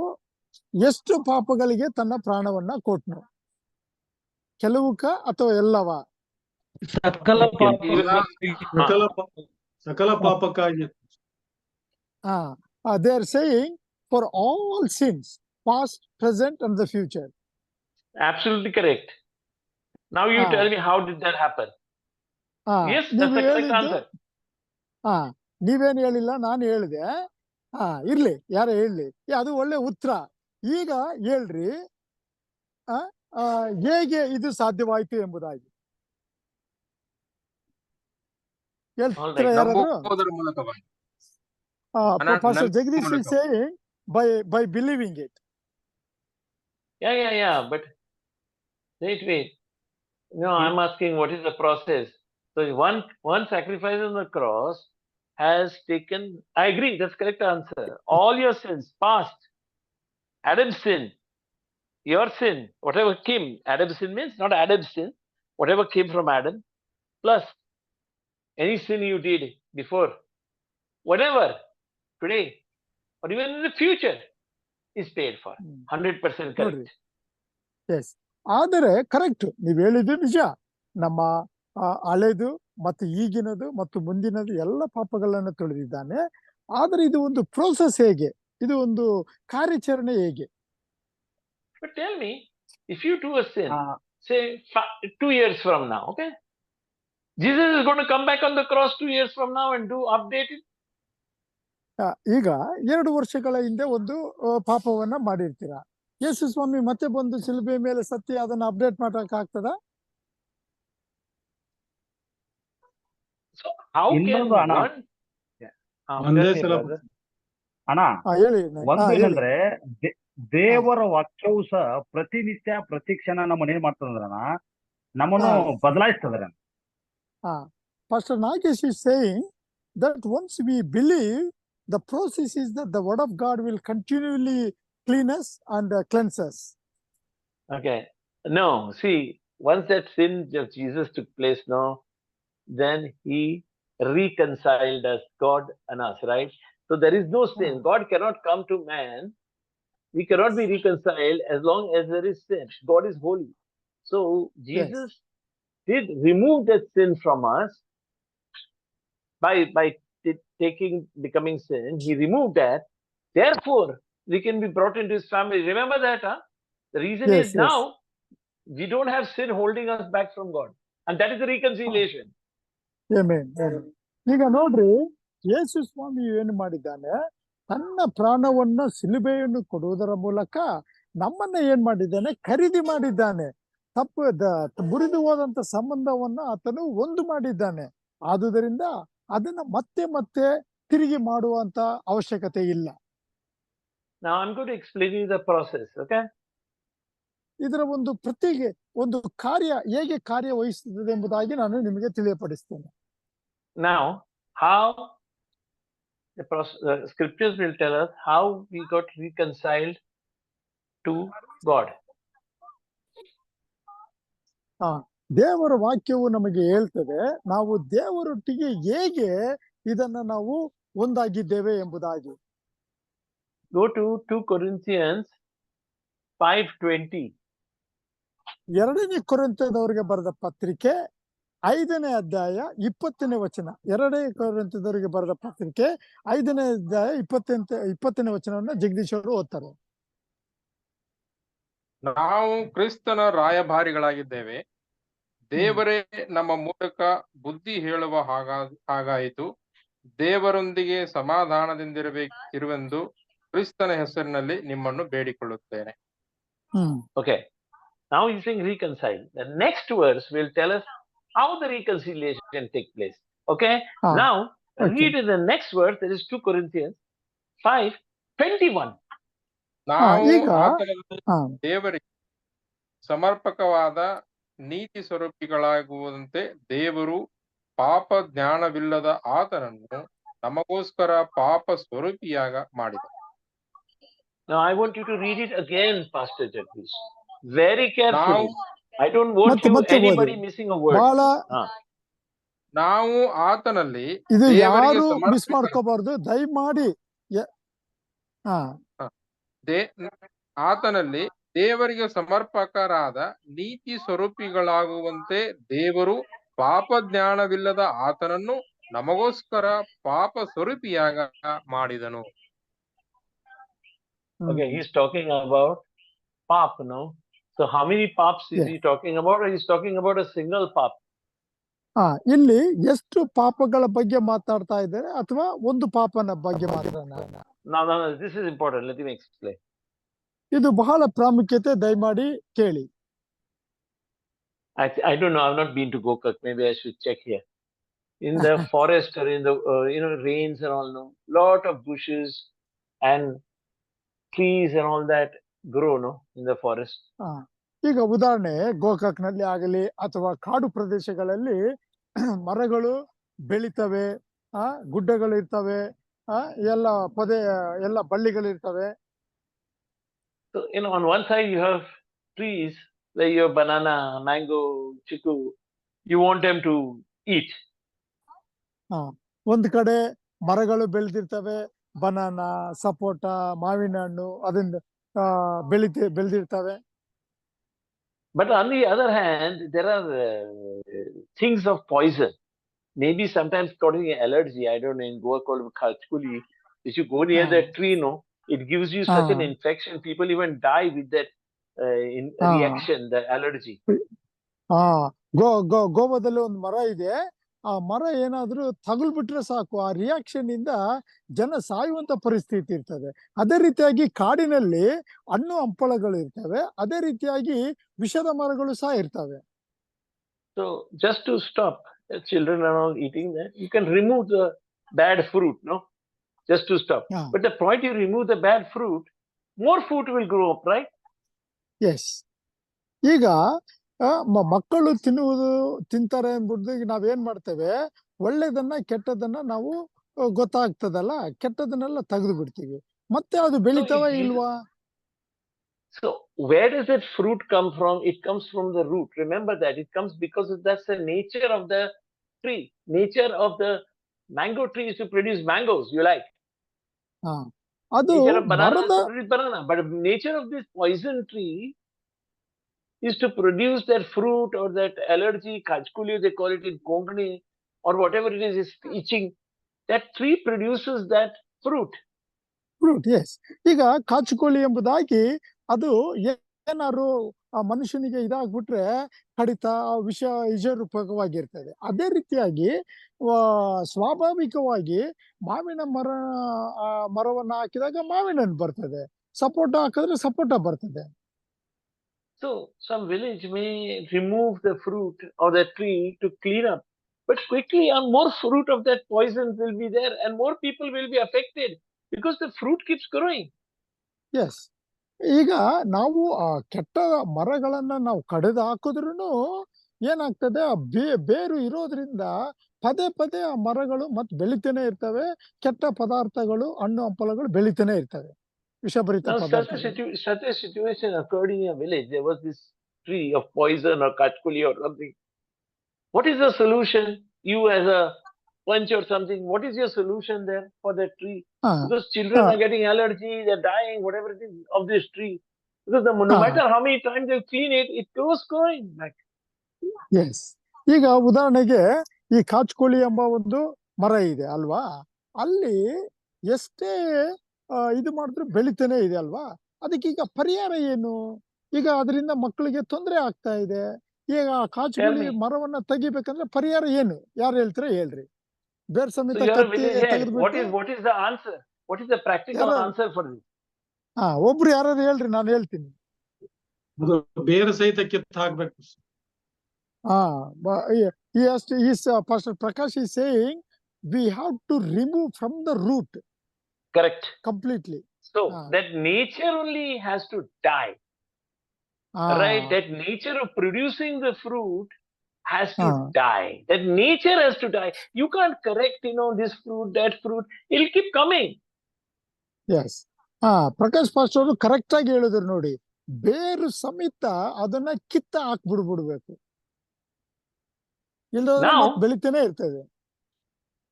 ಎಷ್ಟು ಪಾಪಗಳಿಗೆ ತನ್ನ ಪ್ರಾಣವನ್ನ ಕೊಟ್ನು? ಕೆಲವುಕ ಅಥವಾ ಎಲ್ಲವ? ಸಕಲ ಸಕಲ ಪಾಪಕ್ಕಾಗಿ. They are saying for all sins, past, present, and the future. Absolutely correct. Now you Ah. tell me, how did that happen? Yes, that's ನೀವು the correct ಹೇಳಿದ್ದು answer. ನೀವೇನು ಹೇಳಿಲ್ಲ, ನಾನು ಹೇಳಿದೆ. ಇರ್ಲಿ, ಯಾರೋ ಹೇಳಿ, ಅದು ಒಳ್ಳೆ ಉತ್ತರ. ಈಗ ಹೇಳ್ರಿ, ಹೇಗೆ ಇದು ಸಾಧ್ಯವಾಯಿತು ಎಂಬುದಾಗಿ ಹೇಳ್ತೀರಾ ಯಾರಾದ್ರೂ? ನಂಬುವುದರ ಮೂಲಕವಾಗಿ. Pastor Jagdish is saying by believing it. Yeah. But wait. No, I'm asking what is the process. So one sacrifice on the cross has taken. I agree. That's correct answer. All your sins, past, Adam's sin, your sin, whatever came. Adam's sin means not Adam's sin. Whatever came from Adam, plus any sin you did before, whatever today, or even in the future, is paid for. 100% correct. Yes. ಆದರೆ correct, ನೀವ್ ಹೇಳಿದ್ದು ನಿಜ. ನಮ್ಮ ಹಳೆದು ಮತ್ತು ಈಗಿನದು ಮತ್ತು ಮುಂದಿನದು ಎಲ್ಲ ಪಾಪಗಳನ್ನು ತೊಳೆದಿದ್ದಾನೆ. ಆದ್ರೆ ಇದು ಒಂದು ಪ್ರೋಸೆಸ್ ಹೇಗೆ? ಇದು ಒಂದು ಕಾರ್ಯಾಚರಣೆ ಹೇಗೆ? But tell me, if you do a sin, say 2 years from now, okay? Jesus is going to come back on the cross 2 years from now and do update it. ಈಗ 2 ವರ್ಷಗಳ ಹಿಂದೆ ಒಂದು ಪಾಪವನ್ನ ಮಾಡಿರ್ತೀರಾ, ಯೇಸು ಸ್ವಾಮಿ ಮತ್ತೆ ಬಂದು ಶಿಲುಬೆ ಮೇಲೆ ಸತ್ತಿ ಅದನ್ನ ಅಪ್ಡೇಟ್ ಮಾಡಕ್ ಆಗ್ತದ? So how can one? ಒಂದೇ ಸಲ ಅಣ್ಣ ಹೇಳಿ. ಒಂದೇನಂದ್ರೆ ದೇವರ ವಾಕ್ಯವು ಸಹ ಪ್ರತಿನಿತ್ಯ ಪ್ರತಿಕ್ಷಣ ನಮ್ಮನ್ನ ಏನ್ ಮಾಡ್ತದಂದ್ರಣ್ಣ, ನಮ್ಮನ್ನು ಬದಲಾಯಿಸ್ತದ್ರ. Pastor Nagesh is saying that once we believe, the process is that the word of God will continually clean us and cleanse us. Okay. No, see, once that sin of Jesus took place, no, then he reconciled us, God and us, right? So there is no sin. God cannot come to man. We cannot be reconciled as long as there is sin. God is holy. So Jesus did remove that sin from us by becoming sin. He removed that. Therefore, we can be brought into his family. Remember that, huh? The reason is now we don't have sin holding us back from God. And that is the reconciliation. Amen. ಈಗ ನೋಡ್ರಿ, ಯೇಸು ಸ್ವಾಮಿ ಏನು ಮಾಡಿದ್ದಾನೆ, ತನ್ನ ಪ್ರಾಣವನ್ನ ಶಿಲುಬೆಯನ್ನು ಕೊಡುವುದರ ಮೂಲಕ ನಮ್ಮನ್ನ ಏನ್ ಮಾಡಿದ್ದಾನೆ, ಖರೀದಿ ಮಾಡಿದ್ದಾನೆ. ಮುರಿದು ಹೋದಂತ ಸಂಬಂಧವನ್ನ ಆತನು ಒಂದು ಮಾಡಿದ್ದಾನೆ. ಆದುದರಿಂದ ಅದನ್ನ ಮತ್ತೆ ತಿರುಗಿ ಮಾಡುವಂತ ಅವಶ್ಯಕತೆ ಇಲ್ಲ. Now I'm going to explain you the process, okay? ಇದರ ಒಂದು ಕಾರ್ಯ ಹೇಗೆ ಕಾರ್ಯವಹಿಸುತ್ತದೆ ಎಂಬುದಾಗಿ ನಾನು ನಿಮಗೆ ತಿಳಿಯಪಡಿಸ್ತೇನೆ. Now, how the scriptures will tell us how we got reconciled to God. ದೇವರ ವಾಕ್ಯವು ನಮಗೆ ಹೇಳ್ತದೆ ನಾವು ದೇವರೊಟ್ಟಿಗೆ ಹೇಗೆ ಇದನ್ನ ನಾವು ಒಂದಾಗಿದ್ದೇವೆ ಎಂಬುದಾಗಿ. Go to 2 Corinthians 5:20. 2ನೇ ಕೊರಿಂಥದವರಿಗೆ ಬರೆದ ಪತ್ರಿಕೆ 5ನೇ ಅಧ್ಯಾಯ 20ನೇ ವಚನ. 2ನೇ ಕೊರಿಂಥದವರಿಗೆ ಬರೆದ ಪತ್ರಿಕೆ 5ನೇ ಅಧ್ಯಾಯ 20ನೇ ವಚನವನ್ನ ಜಗದೀಶ್ ಅವರು ಓದ್ತಾರೆ. ನಾವು ಕ್ರಿಸ್ತನ ರಾಯಭಾರಿಗಳಾಗಿದ್ದೇವೆ, ದೇವರೇ ನಮ್ಮ ಮೂಲಕ ಬುದ್ಧಿ ಹೇಳುವ ಹಾಗಾಯಿತು. ದೇವರೊಂದಿಗೆ ಸಮಾಧಾನದಿಂದಿರಬೇಕಿರುವೆಂದು ಕ್ರಿಸ್ತನ ಹೆಸರಿನಲ್ಲಿ ನಿಮ್ಮನ್ನು ಬೇಡಿಕೊಳ್ಳುತ್ತೇನೆ. Okay. Now he's saying reconcile. The next verse will tell us how the reconciliation take place. Okay. Now read in the next verse. That is 2 Corinthians 5:21. ನಾವು ಈಗ ದೇವರಿಗೆ ಸಮರ್ಪಕವಾದ ನೀತಿ ಸ್ವರೂಪಿಗಳಾಗುವಂತೆ ದೇವರು ಪಾಪ ಜ್ಞಾನವಿಲ್ಲದ ಆತನನ್ನು ನಮಗೋಸ್ಕರ ಪಾಪ ಸ್ವರೂಪಿಯಾಗ ಮಾಡಿದ. Now I want you to read it again, Pastor Jagdish, very carefully. I don't want anybody missing a word. ನಾವು ಆತನಲ್ಲಿ ಇದು ಯಾರು ಮಿಸ್ ಮಾಡ್ಕೋಬಾರ್ದು, ದಯಮಾಡಿ. ಆತನಲ್ಲಿ ದೇವರಿಗೆ ಸಮರ್ಪಕರಾದ ನೀತಿ ಸ್ವರೂಪಿಗಳಾಗುವಂತೆ ದೇವರು ಪಾಪ ಜ್ಞಾನವಿಲ್ಲದ ಆತನನ್ನು ನಮಗೋಸ್ಕರ ಪಾಪ ಸ್ವರೂಪಿಯಾಗ ಮಾಡಿದನು. Okay, he's talking about pap, no? So how many paps is he talking about? Or he's talking about a single pap? ಇಲ್ಲಿ ಎಷ್ಟು ಪಾಪಗಳ ಬಗ್ಗೆ ಮಾತಾಡ್ತಾ ಇದ್ದಾರೆ ಅಥವಾ ಒಂದು ಪಾಪನ ಬಗ್ಗೆ ಮಾತಾಡೋಣ? No, this is important. Let me explain. ಇದು ಬಹಳ ಪ್ರಾಮುಖ್ಯತೆ, ದಯಮಾಡಿ ಕೇಳಿ. I don't know. I've not been to Gokak. Maybe I should check here. In the forest or in the rains and all, no, lot of bushes and trees and all that grow, no, in the forest. ಈಗ ಉದಾಹರಣೆ ಗೋಕಾಕ್ ನಲ್ಲಿ ಆಗಲಿ ಅಥವಾ ಕಾಡು ಪ್ರದೇಶಗಳಲ್ಲಿ ಮರಗಳು ಬೆಳಿತವೆ, ಗುಡ್ಡಗಳು ಇರ್ತವೆ, ಎಲ್ಲ ಎಲ್ಲ ಬಳ್ಳಿಗಳಿರ್ತವೆ. So on one side you have trees like your banana, mango, chiku. You want them to eat. ಒಂದ್ ಕಡೆ ಮರಗಳು ಬೆಳೆದಿರ್ತವೆ, ಬನಾನಾ, ಸಪೋಟ, ಮಾವಿನ ಹಣ್ಣು ಅದನ್ನ ಬೆಳೆದಿರ್ತವೆ. But on the other hand, there are things of poison. Maybe sometimes causing allergy. I don't know, in Goa called Khachkuli. If you go near that tree, no, it gives you such an infection. People even die with that reaction, the allergy. ಗೋವಾದಲ್ಲಿ ಒಂದು ಮರ ಇದೆ. ಆ ಮರ ಏನಾದ್ರೂ ತಗುಲ್ಬಿಟ್ರೆ ಸಾಕು, ಆ reaction ಇಂದ ಜನ ಸಾಯುವಂತ ಪರಿಸ್ಥಿತಿ ಇರ್ತದೆ. ಅದೇ ರೀತಿಯಾಗಿ ಕಾಡಿನಲ್ಲಿ ಹಣ್ಣು ಹಂಪಳಗಳು ಇರ್ತವೆ, ಅದೇ ರೀತಿಯಾಗಿ ವಿಷದ ಮರಗಳು ಸಹ ಇರ್ತವೆ. So just to stop children are all eating that, you can remove the bad fruit, no, just to stop. But the point you remove the bad fruit, more fruit will grow up, right? Yes. ಈಗ ಮಕ್ಕಳು ತಿಂತಾರೆ ಅಂದ್ಬಿಟ್ಟು ನಾವೇನ್ ಮಾಡ್ತೇವೆ, ಒಳ್ಳೇದನ್ನ ಕೆಟ್ಟದನ್ನ ನಾವು ಗೊತ್ತಾಗ್ತದಲ್ಲ, ಕೆಟ್ಟದನ್ನೆಲ್ಲ ತೆಗೆದು ಬಿಡ್ತೀವಿ. ಮತ್ತೆ ಅದು ಬೆಳಿತಾವ ಇಲ್ವಾ? So where does that fruit come from? It comes from the root. Remember that it comes because that's the nature of the tree. Nature of the mango tree is to produce mangoes. You like? ಅದು nature of banana. But the nature of this poison tree is to produce that fruit or that allergy, kachkuli, they call it in Konkani, or whatever it is itching. That tree produces that fruit. Fruit, yes. ಈಗ ಕಾಚುಕೋಳಿ ಎಂಬುದಾಗಿ ಅದು ಏನಾದ್ರು ಆ ಮನುಷ್ಯನಿಗೆ ಇದಾಗ್ಬಿಟ್ರೆ ಕಡಿತ ವಿಷರೂಪವಾಗಿರ್ತದೆ. ಅದೇ ರೀತಿಯಾಗಿ ಸ್ವಾಭಾವಿಕವಾಗಿ ಮಾವಿನ ಮರವನ್ನ ಹಾಕಿದಾಗ ಮಾವಿನ ಹಣ್ಣು ಬರ್ತದೆ, ಸಪೋಟ ಹಾಕಿದ್ರೆ ಸಪೋಟ ಬರ್ತದೆ. So some village may remove the fruit or the tree to clean up, but quickly more fruit of that poison will be there and more people will be affected because the fruit keeps growing. Yes. ಈಗ ನಾವು ಆ ಕೆಟ್ಟ ಮರಗಳನ್ನ ನಾವು ಕಡಿದು ಹಾಕಿದ್ರೂ ಏನಾಗ್ತದೆ, ಆ ಬೇರು ಇರೋದ್ರಿಂದ ಪದೇ ಪದೇ ಆ ಮರಗಳು ಮತ್ತೆ ಬೆಳಿತಾನೆ ಇರ್ತವೆ, ಕೆಟ್ಟ ಪದಾರ್ಥಗಳು, ಹಣ್ಣು ಹಂಪಲಗಳು ಬೆಳಿತಾನೆ ಇರ್ತವೆ, ವಿಷಭರಿತ ಪದಾರ್ಥಗಳು. Such a situation occurred in a village. There was this tree of poison or kachkuli or something. What is the solution? You as a punch or something. What is your solution there for that tree? ಹಾ Because children ಹಾ are getting allergy, they're dying, whatever it is of this tree. Because no ಹಾ matter how many times they clean it, it goes growing back. Yes. ಈಗ ಉದಾಹರಣೆಗೆ ಈ ಕಾಚ್ಕೋಳಿ ಎಂಬ ಒಂದು ಮರ ಇದೆ ಅಲ್ವಾ, ಅಲ್ಲಿ ಎಷ್ಟೇ ಇದು ಮಾಡಿದ್ರು ಬೆಳಿತಾನೆ ಇದೆ ಅಲ್ವಾ, ಅದಕ್ಕೀಗ ಪರಿಹಾರ ಏನು? ಈಗ ಅದರಿಂದ ಮಕ್ಕಳಿಗೆ ತೊಂದರೆ ಆಗ್ತಾ ಇದೆ. ಈಗ ಆ Tell ಕಾಚ್ಕೋಳಿ me. ಮರವನ್ನ ತೆಗಿಬೇಕಂದ್ರೆ ಪರಿಹಾರ ಏನು? ಯಾರು ಹೇಳ್ತಾರೆ ಹೇಳ್ರಿ. ಬೇರ್ So ಸಮೇತ you're a Katti village head. ತೆಗೆದ್ಬಿಟ್ಟು What is the answer? What is the practical ಯಾರ answer for this? ಒಬ್ರು ಯಾರು ಹೇಳ್ರಿ, ನಾನು ಹೇಳ್ತೀನಿ. ಅದು ಬೇರೆ ಸಹಿತ ಕಿತ್ತು ಹಾಕ್ಬೇಕು. Pastor Prakash is saying we have to remove from the root Correct. completely. So Ah. that nature only has to die. Right? That nature of producing the fruit has to die. That nature has to die. You can't correct, this fruit, that fruit. It'll keep coming. Yes. Prakash pastor ಅವರು correct ಆಗಿ ಹೇಳಿದ್ರು ನೋಡಿ, ಬೇರು ಸಮೇತ ಅದನ್ನ ಕಿತ್ತ ಹಾಕ್ಬಿಡ್ಬಿಡ್ಬೇಕು, ಇಲ್ಲದ್ರೆ Now, ಮತ್ತೆ ಬೆಳಿತಾನೆ ಇರ್ತದೆ.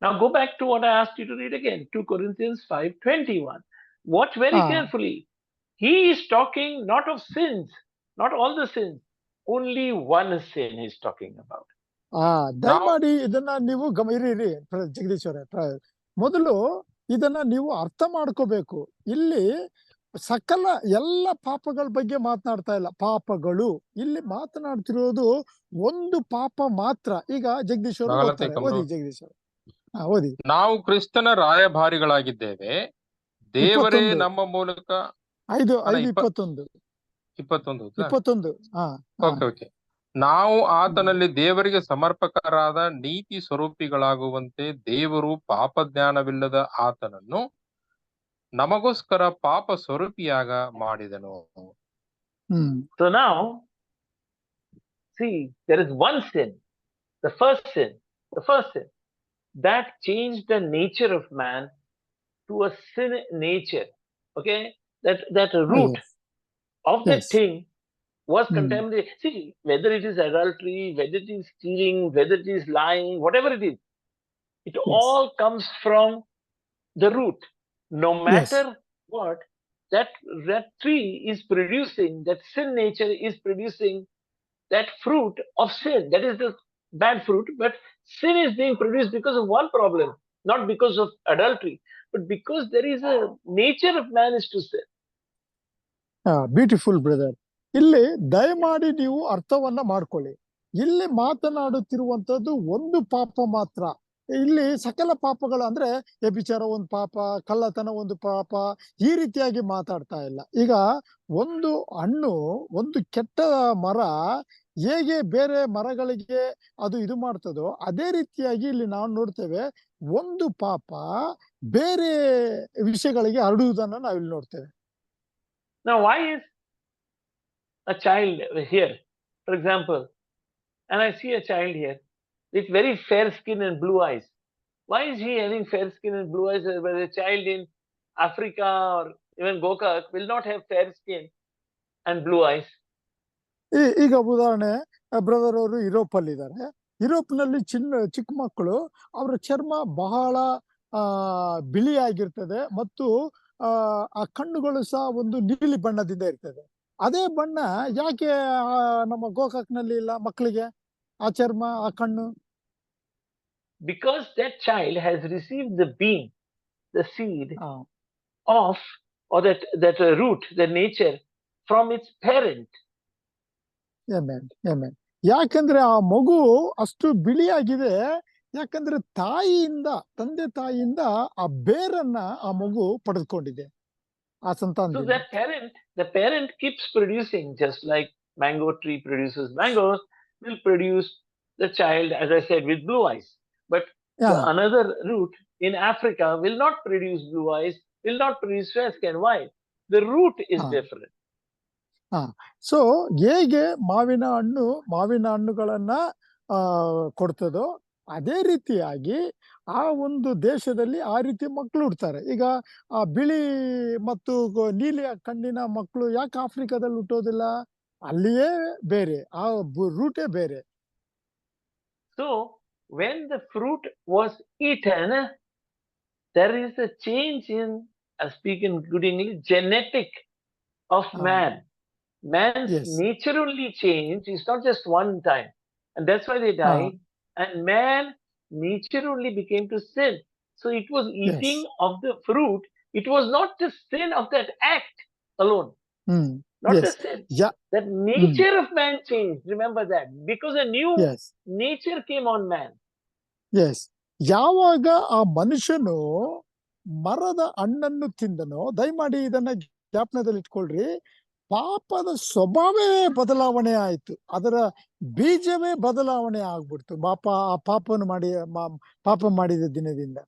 Now go back to what I asked you to read again, 2 Corinthians 5:21. Watch very carefully. He is talking not of sins, not all the sins. Only one sin he's talking about. ದಯಮಾಡಿ ಇದನ್ನ ನೀವು ಇರಿ ಜಗದೀಶ್ ಅವರೇ, ಮೊದಲು ಇದನ್ನ ನೀವು ಅರ್ಥ ಮಾಡ್ಕೋಬೇಕು. ಇಲ್ಲಿ ಸಕಲ ಎಲ್ಲ ಪಾಪಗಳ ಬಗ್ಗೆ ಮಾತನಾಡ್ತಾ ಇಲ್ಲ, ಪಾಪಗಳು ಇಲ್ಲಿ ಮಾತನಾಡ್ತಿರೋದು ಒಂದು ಪಾಪ ಮಾತ್ರ. ಈಗ ಜಗದೀಶ್ ಅವರು ಓದ್ತಾರೆ, ಓದಿ ಜಗದೀಶ್ ಅವರು. ಓದಿ. ನಾವು ಕ್ರಿಸ್ತನ ರಾಯಭಾರಿಗಳಾಗಿದ್ದೇವೆ, ದೇವರೇ ನಮ್ಮ ಮೂಲಕ 5:21. ಓಕೆ. ನಾವು ಆತನಲ್ಲಿ ದೇವರಿಗೆ ಸಮರ್ಪಕರಾದ ನೀತಿ ಸ್ವರೂಪಿಗಳಾಗುವಂತೆ ದೇವರು ಪಾಪಜ್ಞಾನವಿಲ್ಲದ ಆತನನ್ನು ನಮಗೋಸ್ಕರ ಪಾಪ ಸ್ವರೂಪಿಯಾಗ ಮಾಡಿದನು. So now, see, there is one sin, the first sin that changed the nature of man to a sin nature. Okay, that root of that thing was contaminated. See, whether it is adultery, whether it is stealing, whether it is lying, whatever it is, it all comes from the root. No matter what, that tree is producing, that sin nature is producing that fruit of sin. That is the bad fruit, but sin is being produced because of one problem, not because of adultery, but because there is a nature of man is to sin. Beautiful brother. ಇಲ್ಲಿ ದಯಮಾಡಿ ನೀವು ಅರ್ಥವನ್ನ ಮಾಡ್ಕೊಳ್ಳಿ. ಇಲ್ಲಿ ಮಾತನಾಡುತ್ತಿರುವಂತದ್ದು ಒಂದು ಪಾಪ ಮಾತ್ರ. ಇಲ್ಲಿ ಸಕಲ ಪಾಪಗಳು ಅಂದ್ರೆ ವ್ಯಭಿಚಾರ ಒಂದು ಪಾಪ, ಕಳ್ಳತನ ಒಂದು ಪಾಪ, ಈ ರೀತಿಯಾಗಿ ಮಾತಾಡ್ತಾ ಇಲ್ಲ. ಈಗ ಒಂದು ಹಣ್ಣು, ಒಂದು ಕೆಟ್ಟ ಮರ ಹೇಗೆ ಬೇರೆ ಮರಗಳಿಗೆ ಅದು ಇದು ಮಾಡ್ತದೋ ಅದೇ ರೀತಿಯಾಗಿ ಇಲ್ಲಿ ನಾವು ನೋಡ್ತೇವೆ, ಒಂದು ಪಾಪ ಬೇರೆ ವಿಷಯಗಳಿಗೆ ಹರಡುವುದನ್ನ ನಾವಿಲ್ಲಿ ನೋಡ್ತೇವೆ. Now, why is a child here, for example, and I see a child here with very fair skin and blue eyes? Why is he having fair skin and blue eyes, whereas a child in Africa or even Gokak will not have fair skin and blue eyes? ಈಗ ಉದಾಹರಣೆ, brother ಅವರು Europe ಅಲ್ಲಿ ಇದ್ದಾರೆ. Europe ನಲ್ಲಿ ಚಿಕ್ಕ ಮಕ್ಕಳು ಅವರ ಚರ್ಮ ಬಹಳ ಬಿಳಿ ಆಗಿರ್ತದೆ ಮತ್ತು ಆ ಕಣ್ಣುಗಳು ಸಹ ಒಂದು ನೀಲಿ ಬಣ್ಣದಿಂದ ಇರ್ತದೆ. ಅದೇ ಬಣ್ಣ ಯಾಕೆ ನಮ್ಮ ಗೋಕಾಕ್ ನಲ್ಲಿ ಇಲ್ಲ ಮಕ್ಕಳಿಗೆ, ಆ ಚರ್ಮ, ಆ ಕಣ್ಣು? Because that child has received the bean, the seed of, or that root, the nature from its parent. Amen. ಯಾಕಂದ್ರೆ ಆ ಮಗು ಅಷ್ಟು ಬಿಳಿಯಾಗಿದೆ, ಯಾಕಂದ್ರೆ ತಂದೆ ತಾಯಿಯಿಂದ ಆ ಬೇರನ್ನ ಆ ಮಗು ಪಡೆದುಕೊಂಡಿದೆ, ಆ ಸಂತಾನ. So the parent keeps producing, just like mango tree produces mangoes, will produce the child, as I said, with blue eyes. But another root in Africa will not produce blue eyes, will not produce fair skin. Why? The root is different. So ಹೇಗೆ ಮಾವಿನ ಹಣ್ಣುಗಳನ್ನ ಕೊಡ್ತದೋ ಅದೇ ರೀತಿಯಾಗಿ ಆ ಒಂದು ದೇಶದಲ್ಲಿ ಆ ರೀತಿ ಮಕ್ಕಳು ಹುಡ್ತಾರೆ. ಈಗ ಆ ಬಿಳಿ ಮತ್ತು ನೀಲಿ ಕಣ್ಣಿನ ಮಕ್ಕಳು ಯಾಕೆ ಆಫ್ರಿಕಾದಲ್ಲಿ ಹುಟ್ಟೋದಿಲ್ಲ? ಅಲ್ಲಿಯೇ ಬೇರೆ, ಆ ರೂಟೇ ಬೇರೆ. So when the fruit was eaten, there is a change in, I speak in good English, genetic of man. Man's Yes. nature only changed. It's not just one time. And that's why they died. And man, nature only became to sin. So it was eating Yes. of the fruit. It was not the sin of that act alone. Hmm. Not the Yes. sin. Yeah. That nature of man changed. Remember that. Because a new Yes. nature came on man. Yes ಯಾವಾಗ ಆ ಮನುಷ್ಯನು ಮರದ ಹಣ್ಣನ್ನು ತಿಂದನೋ, ದಯಮಾಡಿ ಇದನ್ನ ಜ್ಞಾಪನದಲ್ಲಿ ಇಟ್ಕೊಳ್ರಿ, ಪಾಪದ ಸ್ವಭಾವವೇ ಬದಲಾವಣೆ ಆಯ್ತು, ಅದರ ಬೀಜವೇ ಬದಲಾವಣೆ ಆಗ್ಬಿಡ್ತು ಪಾಪ ಮಾಡಿದ ದಿನದಿಂದ.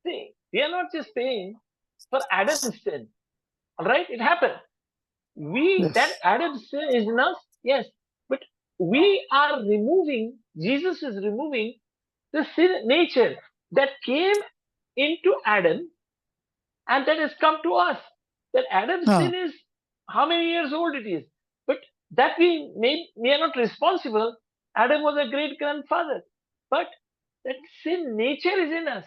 See, we are not just saying for Adam's sin. All right, it happened. Yes. That Adam's sin is in us, yes, but we are removing, Jesus is removing the sin nature that came into Adam and that has come to us. That Adam's sin is how many years old it is, but that we are not responsible. Adam was a great grandfather, but that sin nature is in us.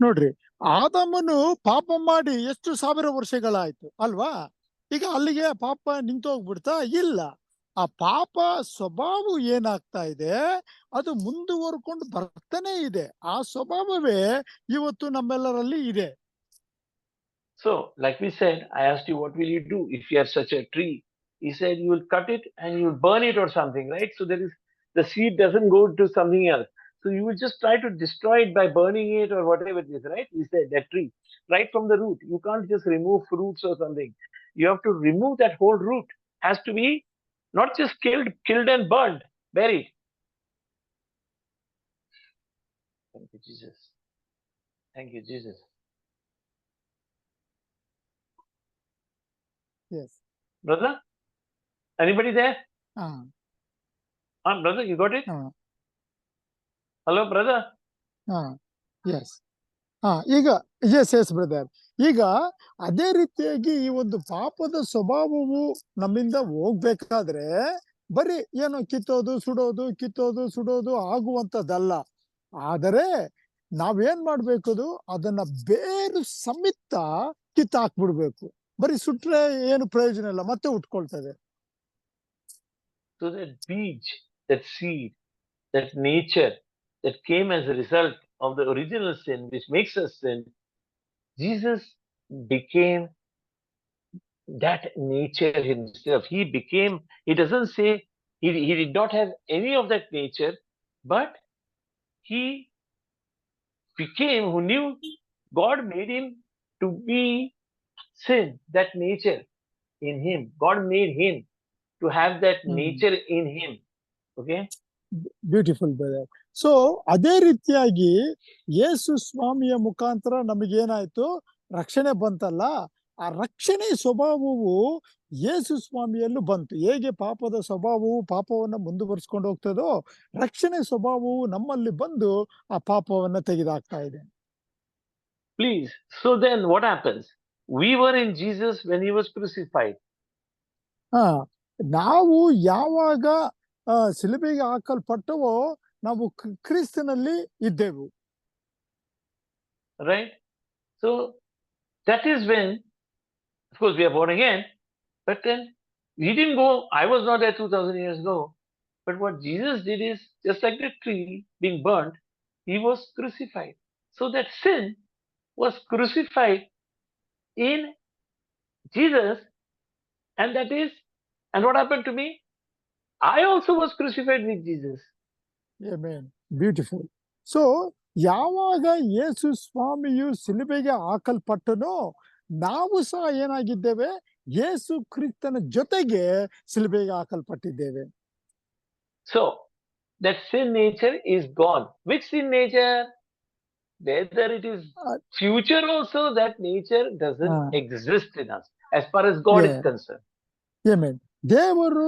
ನೋಡ್ರಿ, ಆದಾಮನು ಪಾಪ ಮಾಡಿ ಎಷ್ಟು ಸಾವಿರ ವರ್ಷಗಳಾಯ್ತು ಅಲ್ವಾ? ಈಗ ಅಲ್ಲಿಗೆ ಪಾಪ ನಿಂತೋಗ್ಬಿಡ್ತಾ? ಇಲ್ಲ. ಆ ಪಾಪ ಸ್ವಭಾವ ಏನಾಗ್ತಾ ಇದೆ, ಅದು ಮುಂದುವರ್ಕೊಂಡು ಬರ್ತಾನೆ ಇದೆ. ಆ ಸ್ವಭಾವವೇ ಇವತ್ತು ನಮ್ಮೆಲ್ಲರಲ್ಲಿ ಇದೆ. So, like we said, I asked you, what will you do if you have such a tree? He said, you will cut it and you will burn it or something, right? So the seed doesn't go to something else. So you will just try to destroy it by burning it or whatever it is, right? He said, that tree, right from the root. You can't just remove fruits or something. You have to remove that whole root. Has to be not just killed and burned, buried. Thank you, Jesus. Thank you, Jesus. Yes. Brother? Anybody there? Brother, you got it? Hello, brother? Yes. ಈಗ yes brother. ಈಗ ಅದೇ ರೀತಿಯಾಗಿ ಈ ಒಂದು ಪಾಪದ ಸ್ವಭಾವವು ನಮ್ಮಿಂದ ಹೋಗ್ಬೇಕಾದ್ರೆ ಬರೀ ಏನೋ ಕಿತ್ತೋದು ಸುಡೋದು ಆಗುವಂತದ್ದಲ್ಲ. ಆದರೆ ನಾವೇನ್ ಮಾಡ್ಬೇಕದು, ಅದನ್ನ ಬೇರು ಸಮೇತ ಕಿತ್ತಾಕ್ಬಿಡ್ಬೇಕು. ಬರೀ ಸುಟ್ರೆ ಏನು ಪ್ರಯೋಜನ ಇಲ್ಲ, ಮತ್ತೆ ಉಟ್ಕೊಳ್ತದೆ. So that beach, that seed, that nature that came as a result of the original sin, which makes us sin, Jesus became that nature himself. He doesn't say, he did not have any of that nature, but he became, who knew God made him to be sin, that nature in him. God made him to have that nature in him. Okay? Beautiful brother. So ಅದೇ ರೀತಿಯಾಗಿ ಯೇಸು ಸ್ವಾಮಿಯ ಮುಖಾಂತರ ನಮಗೇನಾಯ್ತು, ರಕ್ಷಣೆ ಬಂತಲ್ಲ. ಆ ರಕ್ಷಣೆ ಸ್ವಭಾವವು ಯೇಸು ಸ್ವಾಮಿಯಲ್ಲೂ ಬಂತು. ಹೇಗೆ ಪಾಪದ ಸ್ವಭಾವವು ಪಾಪವನ್ನ ಮುಂದುವರಿಸ್ಕೊಂಡು ಹೋಗ್ತದೋ, ರಕ್ಷಣೆ ಸ್ವಭಾವವು ನಮ್ಮಲ್ಲಿ ಬಂದು ಆ ಪಾಪವನ್ನ ತೆಗೆದಾಕ್ತಾ ಇದೆ. Please. So then what happens? We were in Jesus when he was crucified. ನಾವು ಯಾವಾಗ ಶಿಲುಬೆಗೆ ಹಾಕಲ್ಪಟ್ಟವೋ ನಾವು ಕ್ರಿಸ್ತನಲ್ಲಿ ಇದ್ದೆವು. Right? So that is when, of course, we are born again, but then we didn't go, I was not there 2000 years ago, but what Jesus did is, just like the tree being burnt, he was crucified. So that sin was crucified in Jesus, and what happened to me? I also was crucified with Jesus. Amen. Beautiful. So ಯಾವಾಗ ಯೇಸು ಸ್ವಾಮಿಯು ಶಿಲುಬೆಗೆ ಹಾಕಲ್ಪಟ್ಟನೋ, ನಾವು ಸಹ ಏನಾಗಿದ್ದೇವೆ, ಯೇಸು ಕ್ರಿಸ್ತನ ಜೊತೆಗೆ ಶಿಲುಬೆಗೆ ಹಾಕಲ್ಪಟ್ಟಿದ್ದೇವೆ. So that sin nature is gone. Which sin nature? Whether it is future also, that nature doesn't exist in us as far as God is concerned. Amen. ದೇವರ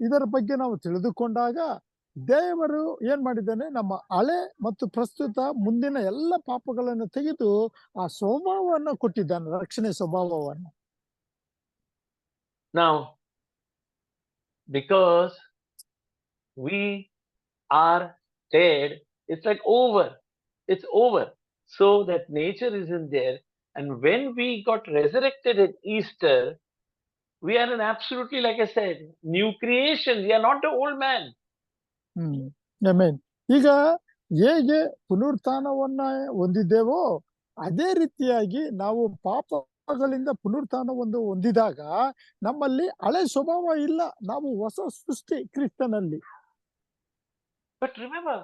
ಇದರ ಬಗ್ಗೆ ನಾವು ತಿಳಿದುಕೊಂಡಾಗ ದೇವರು ಏನ್ ಮಾಡಿದ್ದಾನೆ, ನಮ್ಮ ಹಳೆ ಮತ್ತು ಪ್ರಸ್ತುತ ಮುಂದಿನ ಎಲ್ಲ ಪಾಪಗಳನ್ನು ತೆಗೆದು ಆ ಸ್ವಭಾವವನ್ನು ಕೊಟ್ಟಿದ್ದಾನೆ, ರಕ್ಷಣೆ ಸ್ವಭಾವವನ್ನು. Now, because we are dead, it's like over. It's over. So that nature isn't there. And when we got resurrected at Easter, we are an absolutely, like I said, new creation. We are not the old man. Amen. ಈಗ ಹೇಗೆ ಪುನರುತ್ಥಾನವನ್ನ ಹೊಂದಿದ್ದೇವೋ ಅದೇ ರೀತಿಯಾಗಿ ನಾವು ಪಾಪಗಳಿಂದ ಪುನರುತ್ಥಾನವನ್ನು ಹೊಂದಿದಾಗ ನಮ್ಮಲ್ಲಿ ಹಳೆ ಸ್ವಭಾವ ಇಲ್ಲ, ನಾವು ಹೊಸ ಸೃಷ್ಟಿ ಕ್ರಿಸ್ತನಲ್ಲಿ. But remember,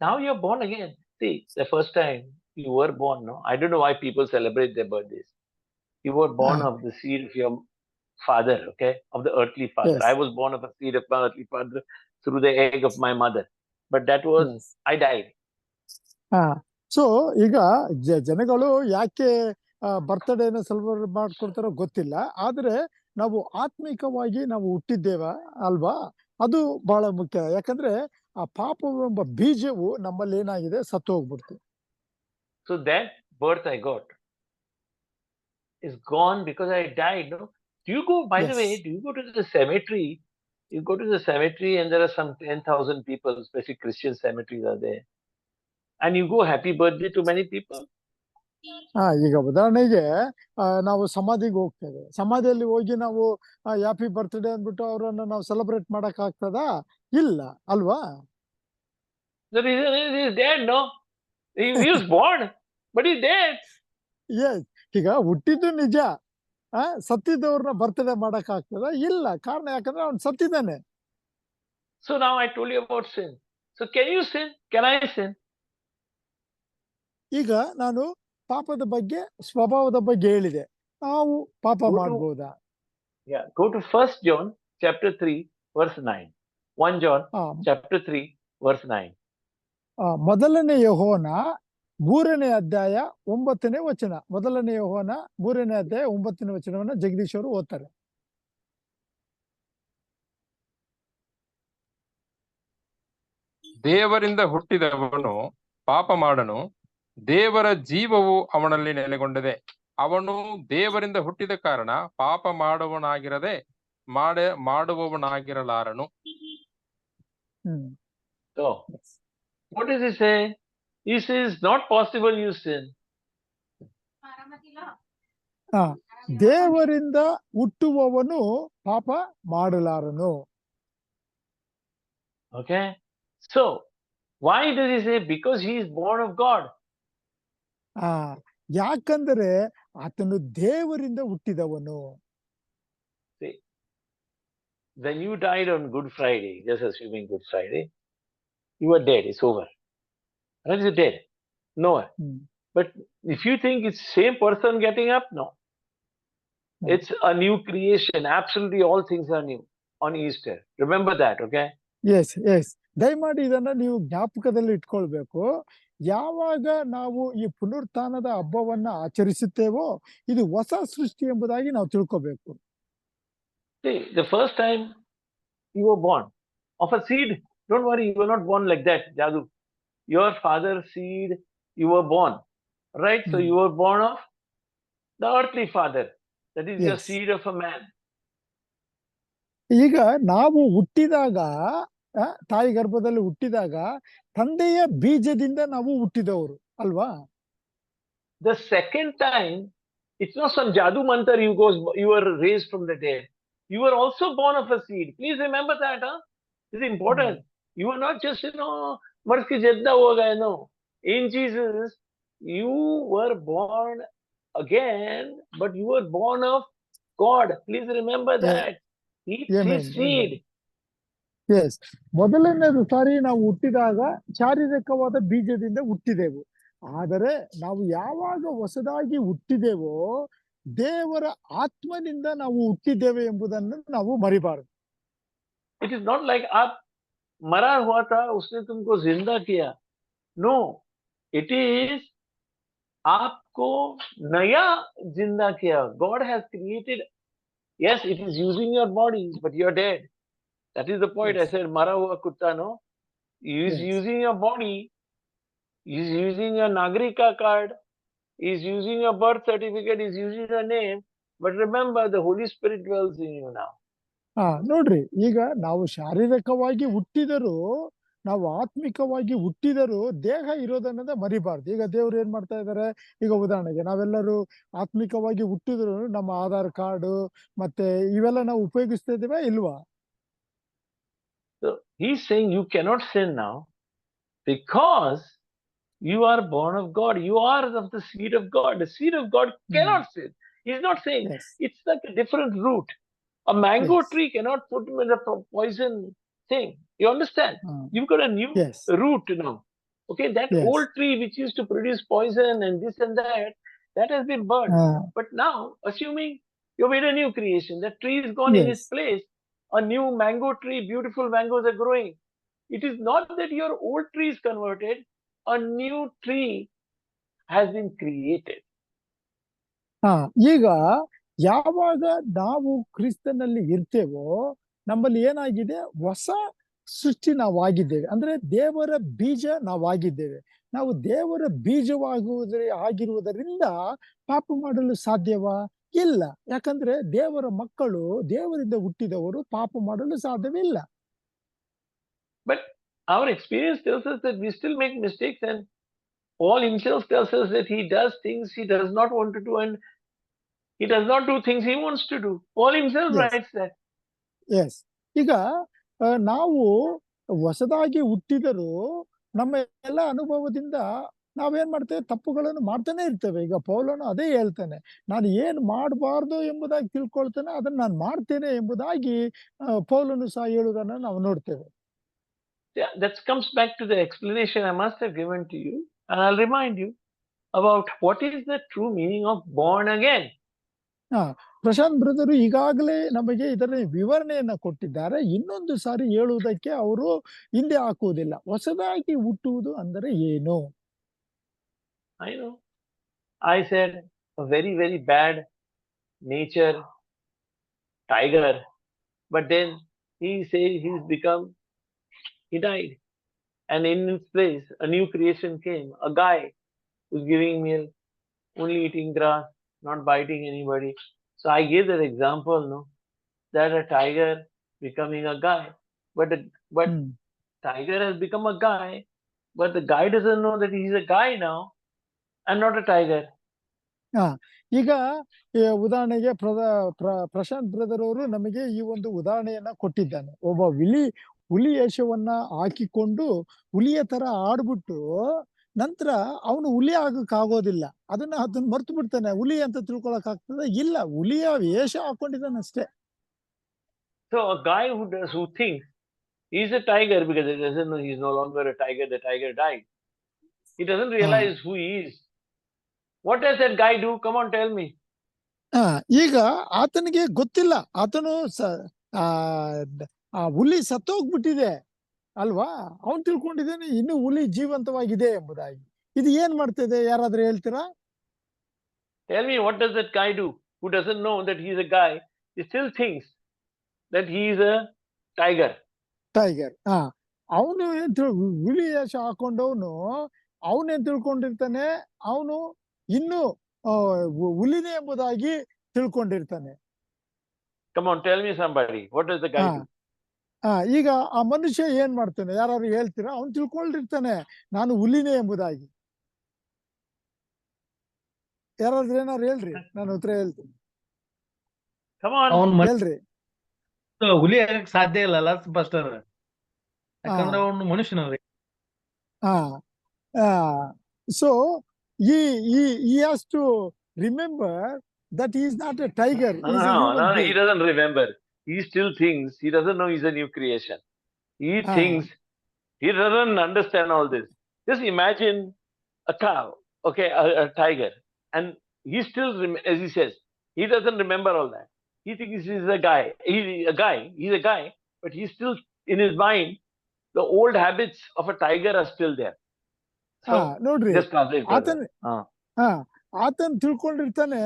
now you're born again. See, the first time you were born, no? I don't know why people celebrate their birthdays. You were born of the seed of your father, okay? Of the earthly father. Yes. I was born of a seed of my earthly father through the egg of my mother. But that was, Yes. I died. So ಈಗ ಜನಗಳು ಯಾಕೆ ಬರ್ತ್ಡೇನ celebrate ಮಾಡ್ಕೊಳ್ತಾರೋ ಗೊತ್ತಿಲ್ಲ, ಆದ್ರೆ ನಾವು ಆತ್ಮಿಕವಾಗಿ ನಾವು ಹುಟ್ಟಿದ್ದೇವ ಅಲ್ವಾ, ಅದು ಬಹಳ ಮುಖ್ಯ. ಯಾಕಂದ್ರೆ ಆ ಪಾಪವೆಂಬ ಬೀಜವು ನಮ್ಮಲ್ಲಿ ಏನಾಗಿದೆ, ಸತ್ತು ಹೋಗ್ಬಿಡ್ತು. So that birth I got is gone because I died. No? Do you go, by the way, Yes. do you go to the cemetery? You go to the cemetery and there are some 10,000 people, especially Christian cemeteries are there. And you go happy birthday to many people. ಈಗ ಉದಾಹರಣೆಗೆ ನಾವು ಸಮಾಧಿಗೆ ಹೋಗ್ತೇವೆ, ಸಮಾಧಿಯಲ್ಲಿ ಹೋಗಿ ನಾವು happy birthday ಅಂದ್ಬಿಟ್ಟು ಅವರನ್ನು ನಾವು ಸೆಲೆಬ್ರೇಟ್ ಮಾಡಕ್ ಆಗ್ತದಾ? ಇಲ್ಲ ಅಲ್ವಾ? The reason is he's dead, no? He was born, but he's dead. Yes, ಈಗ ಹುಟ್ಟಿದ್ದು ನಿಜ, ಸತ್ತಿದ್ದವ್ರನ್ನ ಬರ್ತ್ಡೇ ಮಾಡಕ್ ಆಗ್ತದ? ಇಲ್ಲ. ಕಾರಣ ಯಾಕಂದ್ರೆ ಅವ್ನು ಸತ್ತಿದ್ದಾನೆ. So now I told you about sin. So can you sin? Can I sin? ಈಗ ನಾನು ಪಾಪದ ಬಗ್ಗೆ, ಸ್ವಭಾವದ ಬಗ್ಗೆ ಹೇಳಿದೆ. ನಾವು ಪಾಪ ಮಾಡ್ಬೋದಾ? Yeah, go to 1 John chapter 3 verse 9. 1 John chapter 3 verse 9. ಮೊದಲನೇ ಯೋಹೋನ 3ನೇ ಅಧ್ಯಾಯ 9ನೇ ವಚನ. ಮೊದಲನೇ ಯೋಹೋನ 3ನೇ ಅಧ್ಯಾಯ 9ನೇ ವಚನವನ್ನ ಜಗದೀಶ್ ಅವರು ಓದ್ತಾರೆ. ದೇವರಿಂದ ಹುಟ್ಟಿದವನು ಪಾಪ ಮಾಡನು, ದೇವರ ಜೀವವು ಅವನಲ್ಲಿ ನೆಲೆಗೊಂಡಿದೆ. ಅವನು ದೇವರಿಂದ ಹುಟ್ಟಿದ ಕಾರಣ ಪಾಪ ಮಾಡುವವನಾಗಿರಲಾರನು. So what does he say? He says not possible you sin. ದೇವರಿಂದ ಹುಟ್ಟುವವನು ಪಾಪ ಮಾಡಲಾರನು. Okay, so why does he say? Because he is born of God. ಯಾಕಂದ್ರೆ ಆತನು ದೇವರಿಂದ ಹುಟ್ಟಿದವನು. See, when you died on Good Friday, just assuming Good Friday, you are dead, it's over. Right? You're dead. No. But if you think it's same person getting up, no. It's a new creation. Absolutely all things are new on Easter. Remember that, okay? Yes yes, ದಯಮಾಡಿ ಇದನ್ನ ನೀವು ಜ್ಞಾಪಕದಲ್ಲಿ ಇಟ್ಕೊಳ್ಬೇಕು. ಯಾವಾಗ ನಾವು ಈ ಪುನರುತ್ಥಾನದ ಹಬ್ಬವನ್ನ ಆಚರಿಸುತ್ತೇವೋ ಇದು ಹೊಸ ಸೃಷ್ಟಿ ಎಂಬುದಾಗಿ ನಾವು ತಿಳ್ಕೋಬೇಕು. See, the first time you were born of a seed, don't worry, you were not born like that, Jadu. Your father's seed, you were born, right? So you were born of the earthly father. That is your seed of a man. ಈಗ ನಾವು ಹುಟ್ಟಿದಾಗ, ತಾಯಿ ಗರ್ಭದಲ್ಲಿ ಹುಟ್ಟಿದಾಗ ತಂದೆಯ ಬೀಜದಿಂದ ನಾವು ಹುಟ್ಟಿದವರು ಅಲ್ವಾ? The second time, it's not some jadu mantra you were raised from the dead. You were also born of a seed. Please remember that, huh? This is important. You were not just, मर के जिंदा हो गए, no. In Jesus, you were born again, but you were born of God. Please remember that. His seed. Yes, ಮೊದಲನೇದು ಸಾರಿ ನಾವು ಹುಟ್ಟಿದಾಗ ಶಾರೀರಿಕವಾದ ಬೀಜದಿಂದ ಹುಟ್ಟಿದೆವು. ಆದರೆ ನಾವು ಯಾವಾಗ ಹೊಸದಾಗಿ ಹುಟ್ಟಿದೆವೋ ದೇವರ ಆತ್ಮನಿಂದ ನಾವು ಹುಟ್ಟಿದ್ದೇವೆ ಎಂಬುದನ್ನು ನಾವು ಮರಿಬಾರದು. It is not like आप मरा हुआ था उसने तुमको जिंदा किया. No, it is आपको नया जिंदा किया. God has created. Yes, it is using your bodies, but you're dead. That is the point. I said mara hua kutta, no? He is using your body. He is using your Nagrika card. He is using your birth certificate. He is using your name. But remember, the Holy Spirit dwells in you now. ನೋಡ್ರಿ, ಈಗ ನಾವು ಶಾರೀರಿಕವಾಗಿ ಹುಟ್ಟಿದರೂ, ನಾವು ಆತ್ಮಿಕವಾಗಿ ಹುಟ್ಟಿದರೂ ದೇಹ ಇರೋದನ್ನದ ಮರಿಬಾರ್ದು. ಈಗ ದೇವ್ರು ಏನ್ ಮಾಡ್ತಾ ಇದ್ದಾರೆ, ಈಗ ಉದಾಹರಣೆಗೆ ನಾವೆಲ್ಲರೂ ಆತ್ಮಿಕವಾಗಿ ಹುಟ್ಟಿದ್ರು ನಮ್ಮ ಆಧಾರ್ ಕಾರ್ಡು ಮತ್ತೆ ಇವೆಲ್ಲ ನಾವು ಉಪಯೋಗಿಸ್ತಾ ಇದೀವ ಇಲ್ವಾ? So he's saying you cannot sin now because you are born of God. You are of the seed of God. The seed of God cannot sin. He's not saying Yes. it's like a different root. A mango Yes. tree cannot put him in a poison thing. You understand? Uh, You've got a new yes. root now. Okay, that Yes. old tree which used to produce poison and this and that has been burned. But now, assuming you made a new creation, that tree is gone in its Yes. place. A new mango tree, beautiful mangoes are growing. It is not that your old tree is converted, a new tree has been created. ಈಗ ಯಾವಾಗ ನಾವು ಕ್ರಿಸ್ತನಲ್ಲಿ ಇರ್ತೇವೋ ನಮ್ಮಲ್ಲಿ ಏನಾಗಿದೆ, ಹೊಸ ಸೃಷ್ಟಿ ನಾವಾಗಿದ್ದೇವೆ. ಅಂದ್ರೆ ದೇವರ ಬೀಜ ನಾವಾಗಿದ್ದೇವೆ. ನಾವು ದೇವರ ಆಗಿರುವುದರಿಂದ ಪಾಪ ಮಾಡಲು ಸಾಧ್ಯವಾ? ಇಲ್ಲ. ಯಾಕಂದ್ರೆ ದೇವರ ಮಕ್ಕಳು, ದೇವರಿಂದ ಹುಟ್ಟಿದವರು ಪಾಪ ಮಾಡಲು ಸಾಧ್ಯವಿಲ್ಲ. But our experience tells us that we still make mistakes, and Paul himself tells us that he does things he does not want to do, and he does not do things he wants to do. Paul himself Yes. writes that. Yes. ಈಗ ನಾವು ಹೊಸದಾಗಿ ಹುಟ್ಟಿದರೂ ನಮ್ಮ ಎಲ್ಲ ಅನುಭವದಿಂದ ನಾವೇನ್ ಮಾಡ್ತೇವೆ, ತಪ್ಪುಗಳನ್ನು ಮಾಡ್ತಾನೆ ಇರ್ತೇವೆ. ಈಗ ಪೌಲನು ಅದೇ ಹೇಳ್ತಾನೆ, ನಾನು ಏನ್ ಮಾಡಬಾರ್ದು ಎಂಬುದಾಗಿ ತಿಳ್ಕೊಳ್ತಾನೆ, ಅದನ್ನ ನಾನು ಮಾಡ್ತೇನೆ ಎಂಬುದಾಗಿ ಪೌಲನು ಸಹ ಹೇಳುವುದನ್ನು ನಾವು ನೋಡ್ತೇವೆ. Yeah, that comes back to the explanation I must have given to you, and I'll remind you about what is the true meaning of born again. Prashant brother ಈಗಾಗಲೇ ನಮಗೆ ಇದರ ವಿವರಣೆಯನ್ನ ಕೊಟ್ಟಿದ್ದಾರೆ. ಇನ್ನೊಂದು ಸಾರಿ ಹೇಳುವುದಕ್ಕೆ ಅವರು ಹಿಂದೆ ಹಾಕುವುದಿಲ್ಲ. ಹೊಸದಾಗಿ ಹುಟ್ಟುವುದು ಅಂದರೆ ಏನು? I know. I said a very, very bad nature tiger, but then he says he died. And in its place, a new creation came. A guy who's giving milk, only eating grass, not biting anybody. So I gave that example, no, that a tiger becoming a guy, but tiger has become a guy, but the guy doesn't know that he's a guy now and not a tiger. ಈಗ ಉದಾಹರಣೆಗೆ Prashant brother ಅವರು ನಮಗೆ ಈ ಒಂದು ಉದಾಹರಣೆಯನ್ನ ಕೊಟ್ಟಿದ್ದಾನೆ. ಒಬ್ಬ ಹುಲಿ ವೇಷವನ್ನ ಹಾಕಿಕೊಂಡು ಹುಲಿಯ ತರ ಆಡ್ಬಿಟ್ಟು ನಂತರ ಅವನು ಹುಲಿ ಆಗೋದಿಲ್ಲ. ಅದನ್ನ ಮರ್ತು ಬಿಡ್ತಾನೆ. ಹುಲಿ ಅಂತ ತಿಳ್ಕೊಳಕ್ ಆಗ್ತದೆ? ಇಲ್ಲ, ಹುಲಿಯ ವೇಷ ಹಾಕೊಂಡಿದ್ದಾನೆ ಅಷ್ಟೇ. So a guy who thinks he's a tiger because he doesn't know he's no longer a tiger, the tiger died. He doesn't realize who he is. What does that guy do? Come on, tell me. ಈಗ ಆತನಿಗೆ ಗೊತ್ತಿಲ್ಲ, ಆತನು ಹುಲಿ ಸತ್ತೋಗ್ಬಿಟ್ಟಿದೆ ಅಲ್ವಾ, ಅವನ್ ತಿಳ್ಕೊಂಡಿದ್ದಾನೆ ಇನ್ನು ಹುಲಿ ಜೀವಂತವಾಗಿದೆ ಎಂಬುದಾಗಿ. ಇದು ಏನ್ ಮಾಡ್ತಿದೆ, ಯಾರಾದ್ರೂ ಹೇಳ್ತೀರಾ? Tell me, what does that guy do who doesn't know that he's a guy? He still thinks that he is a tiger. ಅವನು ಹುಲಿ ವೇಷ ಹಾಕೊಂಡವನು ಅವನೇನ್ ತಿಳ್ಕೊಂಡಿರ್ತಾನೆ, ಅವನು ಇನ್ನು ಹುಲಿನೇ ಎಂಬುದಾಗಿ ತಿಳ್ಕೊಂಡಿರ್ತಾನೆ. Come on, tell me somebody. What does the guy do? ಈಗ ಆ ಮನುಷ್ಯ ಏನ್ ಮಾಡ್ತಾನೆ, ಯಾರು ಹೇಳ್ತೀರಾ? ಅವ್ನು ತಿಳ್ಕೊಂಡಿರ್ತಾನೆ ನಾನು ಹುಲಿನೇ ಎಂಬುದಾಗಿ. ಯಾರಾದ್ರೂ ಏನಾರು ಹೇಳ್ರಿ, ನಾನು ಉತ್ತರ ಹೇಳ್ತೀನಿ. Come on, ಹೇಳ್ರಿ. ಹುಲಿ ಆಗಕ್ ಸಾಧ್ಯ ಇಲ್ಲ ಅಲ್ಲ ಪಾಸ್ಟರ್, ಯಾಕಂದ್ರೆ ಅವನು ಮನುಷ್ಯನವ್ರಿ. So he has to remember that he is not a tiger. No, he doesn't remember. He still thinks, he doesn't know he's a new creation. He thinks, he doesn't understand all this. Just imagine a cow, okay, a tiger, and he still, as he says, he doesn't remember all that. He thinks he's a guy. He's a guy, but he's still, in his mind, the old habits of a tiger are still there. So, ನೋಡ್ರಿ, just translate. ಆತನ್ ತಿಳ್ಕೊಂಡಿರ್ತಾನೆ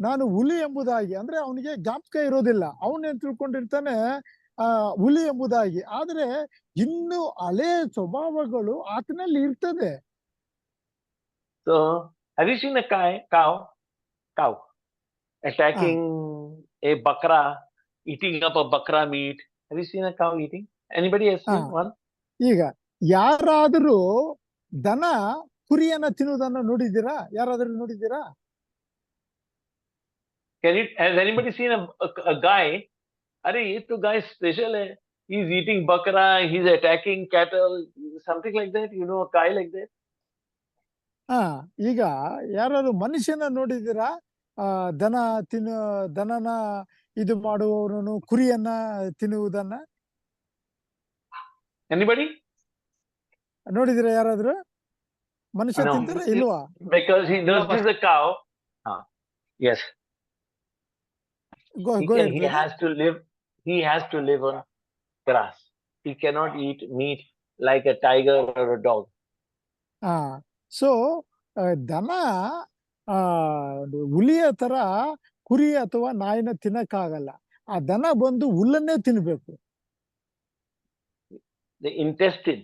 ನಾನು ಹುಲಿ ಎಂಬುದಾಗಿ. ಅಂದ್ರೆ ಅವನಿಗೆ ಜ್ಞಾಪಕ ಇರೋದಿಲ್ಲ. ಅವನೇನ್ ತಿಳ್ಕೊಂಡಿರ್ತಾನೆ ಹುಲಿ ಎಂಬುದಾಗಿ. ಆದ್ರೆ ಇನ್ನು ಹಳೆ ಸ್ವಭಾವಗಳು ಆತನಲ್ಲಿ ಇರ್ತದೆ. So, have you seen a cow attacking a bakra eating up a bakra meat. Have you seen a cow eating? Anybody has seen one? ಈಗ ಯಾರಾದರೂ ದನ ಕುರಿಯನ್ನ ತಿನ್ನುವುದನ್ನ ನೋಡಿದ್ದೀರಾ? ಯಾರಾದ್ರೂ ನೋಡಿದ್ದೀರಾ? Has anybody seen a guy? Are ये तो guy special है. He's eating bakra, he's attacking cattle, something like that. You know, a guy like that. ಈಗ ಯಾರಾದ್ರು ಮನುಷ್ಯನ ನೋಡಿದ್ದೀರಾ? ದನನ ಇದು ಮಾಡುವವನು ಕುರಿಯನ್ನ ತಿನ್ನುವುದನ್ನ Anybody? ನೋಡಿದಿರಾ ಯಾರಾದ್ರೂ? ಮನುಷ್ಯ No. ತಿಂತಾರ ಇಲ್ವಾ? Because he nurses the cow. Yes. Go He ahead. has to live on grass. He cannot eat meat like a tiger or a dog. So ದನ ಹುಲಿಯ ತರ ಕುರಿ ಅಥವಾ ನಾಯಿನ ತಿನ್ನಕ್ಕಾಗಲ್ಲ. ಆ ದನ ಬಂದು ಹುಲ್ಲನ್ನೇ ತಿನ್ಬೇಕು. The intestine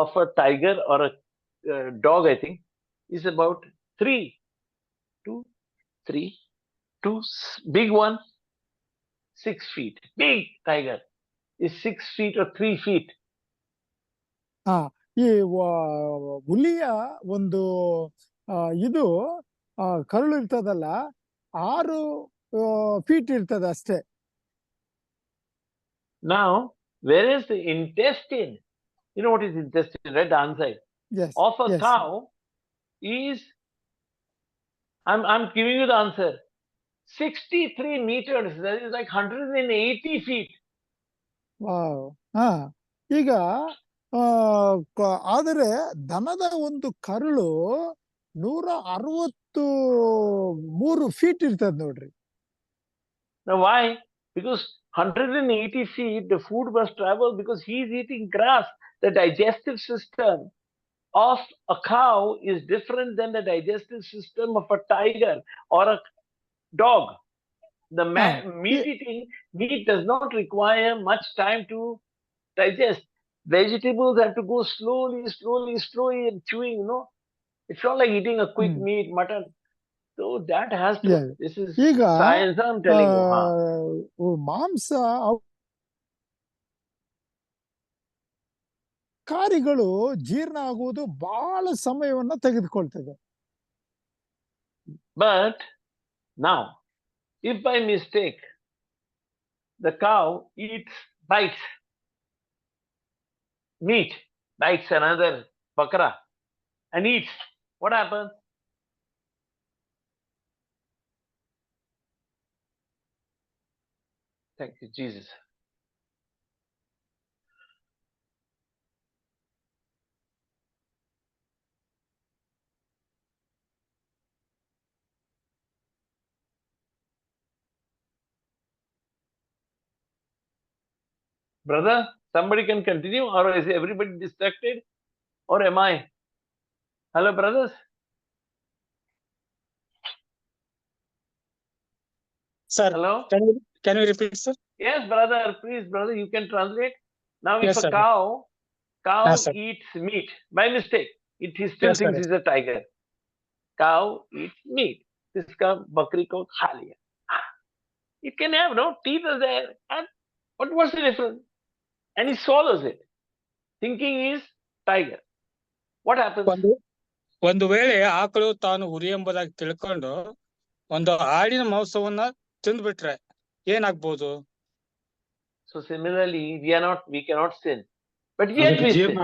of a tiger or a dog, I think, is about 3, 2, big one, 6 feet. Big tiger is 6 feet or 3 feet. ಈ ಹುಲಿಯ ಒಂದು ಇದು ಕರುಳು ಇರ್ತದಲ್ಲ 6 ಫೀಟ್ ಇರ್ತದೆ ಅಷ್ಟೇ. Now, where is the intestine? You know what is intestine, right? The inside of a cow is, I'm giving you the answer, 63 meters. That is like 180 feet. ಈಗ ಆದರೆ ದನದ ಒಂದು ಕರುಳು 163 ಫೀಟ್ ಇರ್ತದೆ ನೋಡ್ರಿ. Now why? Because 180 feet, the food must travel because he's eating grass. The digestive system of a cow is different than the digestive system of a tiger or a dog. The meat does not require much time to digest. Vegetables have to go slowly and chewing, you know. It's not like eating a quick meat, mutton. So that has to, this is science I'm telling you. ಮಾಂಸ ಕಾರಿಗಳು ಜೀರ್ಣ ಆಗುವುದು ಬಹಳ ಸಮಯವನ್ನ ತೆಗೆದುಕೊಳ್ತದೆ. But now, if by mistake the cow bites meat, bites another bakra and eats, what happens? Thank you, Jesus. Brother, somebody can continue, or is everybody distracted? Or am I? Hello, brothers? Sir, hello? Can you repeat, sir? Yes, brother, please, brother, you can translate. Now, if Yes, a sir. cow Yes, sir. eats meat by mistake, he still Yes, thinks sir. he's a tiger. Cow eats meat. Iska bakri ko kha liya. It can have no teeth are there. And what's the difference? And he swallows it, thinking he's tiger. What happens? ಒಂದು ವೇಳೆ ಆಕಳು ತಾನು ಹುರಿ ಎಂಬುದಾಗಿ ತಿಳ್ಕೊಂಡು ಒಂದು ಆಡಿನ ಮಾಂಸವನ್ನ ತಿಂದ್ಬಿಟ್ರೆ ಏನಾಗ್ಬೋದು? So similarly, we cannot sin, but yet we sin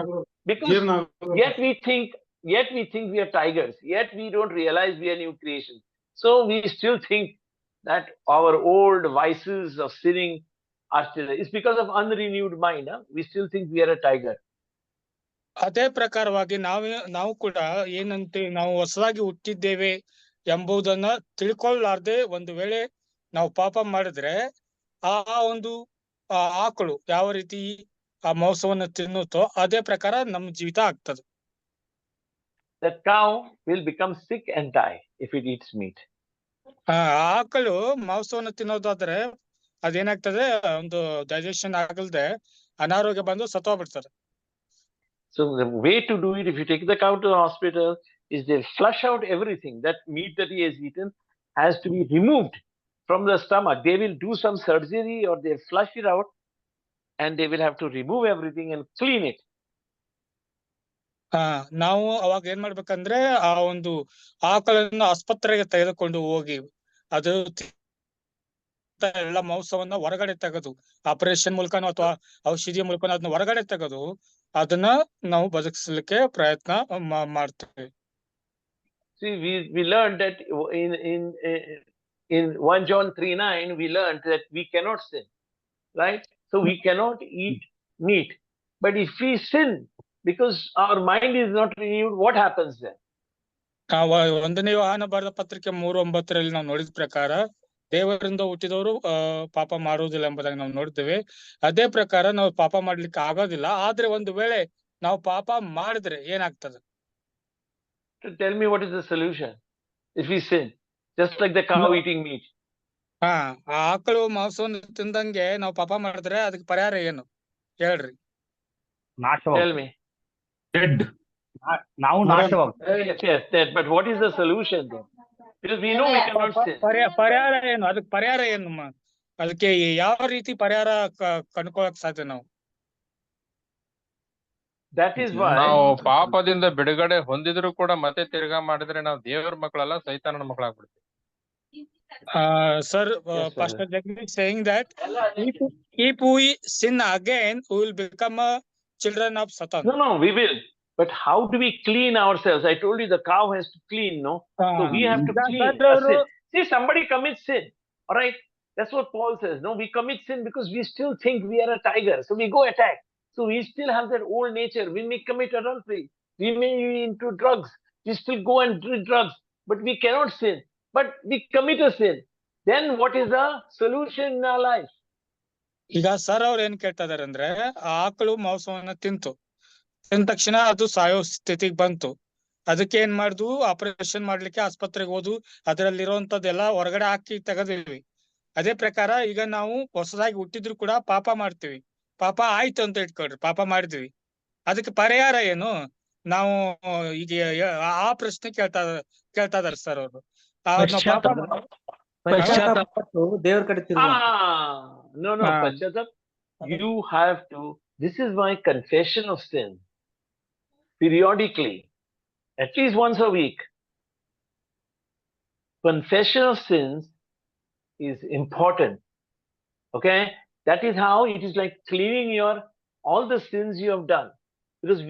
because yet we think we are tigers. Yet we don't realize we are new creation. So we still think that our old vices of sinning are still there. It's because of unrenewed mind. We still think we are a tiger. ಅದೇ ಪ್ರಕಾರವಾಗಿ ನಾವು ಕೂಡ ಏನಂತೆ ನಾವು ಹೊಸದಾಗಿ ಹುಟ್ಟಿದ್ದೇವೆ ಎಂಬುದನ್ನ ತಿಳ್ಕೊಳ್ಳಾರ್ದೆ ಒಂದು ವೇಳೆ ನಾವು ಪಾಪ ಮಾಡಿದ್ರೆ ಆ ಒಂದು ಆಕಳು ಯಾವ ರೀತಿ ಆ ಮಾಂಸವನ್ನು ತಿನ್ನುತ್ತೋ ಅದೇ ಪ್ರಕಾರ ನಮ್ಮ ಜೀವಿತ ಆಗ್ತದೆ. The cow will become sick and die if it eats meat. ಆಕಳು ಮಾಂಸವನ್ನು ತಿನ್ನೋದಾದ್ರೆ ಅದೇನಾಗ್ತದೆ, ಒಂದು ಡೈಜೆಷನ್ ಆಗಲ್ದೆ ಅನಾರೋಗ್ಯ ಬಂದು ಸತ್ತೋಗ್ಬಿಡ್ತಾರೆ. So the way to do it, if you take the cow to the hospital, is they flush out everything. That meat that he has eaten has to be removed from the stomach. They will do some surgery or they'll flush it out and they will have to remove everything and clean it. ನಾವು ಅವಾಗ ಏನ್ ಮಾಡ್ಬೇಕಂದ್ರೆ ಆ ಒಂದು ಆಕಳನ್ನು ಆಸ್ಪತ್ರೆಗೆ ತೆಗೆದುಕೊಂಡು ಹೋಗಿ ಅದು ಎಲ್ಲ ಮಾಂಸವನ್ನ ಹೊರಗಡೆ ತೆಗೆದು ಆಪರೇಷನ್ ಮೂಲಕನೋ ಅಥವಾ ಔಷಧಿಯ ಮೂಲಕನೋ ಅದನ್ನ ಹೊರಗಡೆ ತೆಗೆದು ಅದನ್ನ ನಾವು ಬದುಕಿಸ್ಲಿಕ್ಕೆ ಪ್ರಯತ್ನ ಮಾಡ್ತೇವೆ. See, we learned that in 1 John 3:9 we learned that we cannot sin, right? So we cannot eat meat. But if we sin because our mind is not renewed, what happens then? 1ನೇ ಯೋಹಾನ ಬರೆದ ಪತ್ರಿಕೆ 3:9 ನಾವು ನೋಡಿದ ಪ್ರಕಾರ ದೇವರಿಂದ ಹುಟ್ಟಿದವರು ಪಾಪ ಮಾಡುವುದಿಲ್ಲ ಎಂಬುದಾಗಿ ನಾವು ನೋಡ್ತೇವೆ. ಅದೇ ಪ್ರಕಾರ ನಾವು ಪಾಪ ಮಾಡ್ಲಿಕ್ಕೆ ಆಗೋದಿಲ್ಲ. ಆದ್ರೆ ಒಂದು ವೇಳೆ ನಾವು ಪಾಪ ಮಾಡಿದ್ರೆ ಏನಾಗ್ತದೆ? Tell me what is the solution if we sin, just like the cow eating meat. ಆ ಆಕಳು ಮಾಂಸವನ್ನು ತಿಂದಂಗೆ ನಾವು ಪಾಪ ಮಾಡಿದ್ರೆ ಅದಕ್ಕೆ ಪರಿಹಾರ ಏನು ಹೇಳ್ರಿ? Tell me. ಡೆಡ್ ನಾವು ನಾಶವಾಗ್ತೇವೆ. Yes, that. But what is the solution then? Because we know we cannot sin. ಪರಿಹಾರ ಏನು? ಅದಕ್ಕೆ ಪರಿಹಾರ ಏನು? ಅದಕ್ಕೆ ಯಾವ ರೀತಿ ಪರಿಹಾರ ಕಂಡುಕೊಳ್ಳಕ್ ಸಾಧ್ಯ ನಾವು? That is why ನಾವು ಪಾಪದಿಂದ ಬಿಡುಗಡೆ ಹೊಂದಿದ್ರು ಕೂಡ ಮತ್ತೆ ತಿರ್ಗಾ ಮಾಡಿದ್ರೆ ನಾವು ದೇವರ ಮಕ್ಕಳಲ್ಲ, ಸೈತಾನನ ಮಕ್ಕಳಾಗ್ಬಿಡ್ತೀವಿ. Sir, Pastor Jagdish saying that if we sin again, we will become children of Satan. no, we will. But how do we clean ourselves? I told you the cow has to clean, no? So we have to clean the sin. See, somebody commits sin, all right? That's what Paul says. No, we commit sin because we still think we are a tiger, so we go attack. So we still have that old nature. We may commit adultery, we may be into drugs, we still go and do drugs, but we cannot sin. But we commit a sin. Then what is the solution in our life? ಈಗ sir ಅವ್ರು ಏನ್ ಕೇಳ್ತಾ ಇದಾರೆ ಅಂದ್ರೆ, ಆಕಳು ಮಾಂಸವನ್ನ ತಿಂದ ತಕ್ಷಣ ಅದು ಸಾಯೋ ಸ್ಥಿತಿಗೆ ಬಂತು. ಅದಕ್ಕೆ ಏನ್ ಮಾಡುದು, ಆಪರೇಷನ್ ಮಾಡ್ಲಿಕ್ಕೆ ಆಸ್ಪತ್ರೆಗೆ ಹೋದು ಅದರಲ್ಲಿರುವಂತದ್ದೆಲ್ಲ ಹೊರಗಡೆ ಹಾಕಿ ತೆಗೆದಿವಿ. ಅದೇ ಪ್ರಕಾರ ಈಗ ನಾವು ಹೊಸದಾಗಿ ಹುಟ್ಟಿದ್ರು ಕೂಡ ಪಾಪ ಮಾಡ್ತೀವಿ. ಪಾಪ ಆಯ್ತು ಅಂತ ಇಟ್ಕೊಳ್ರಿ, ಪಾಪ ಮಾಡಿದ್ವಿ. ಅದಕ್ಕೆ ಪರಿಹಾರ ಏನು? ನಾವು ಈಗ ಆ ಪ್ರಶ್ನೆ ಕೇಳ್ತಾ ಇದಾರೆ ಸರ್ ಅವರು. ದೇವ್ರ ಕಡೆ No, Pachatap. You have to. This is my confession of sin. Periodically, at least once a week. Confession of sins is important. Okay, that is how it is like cleaning all the sins you have done. Because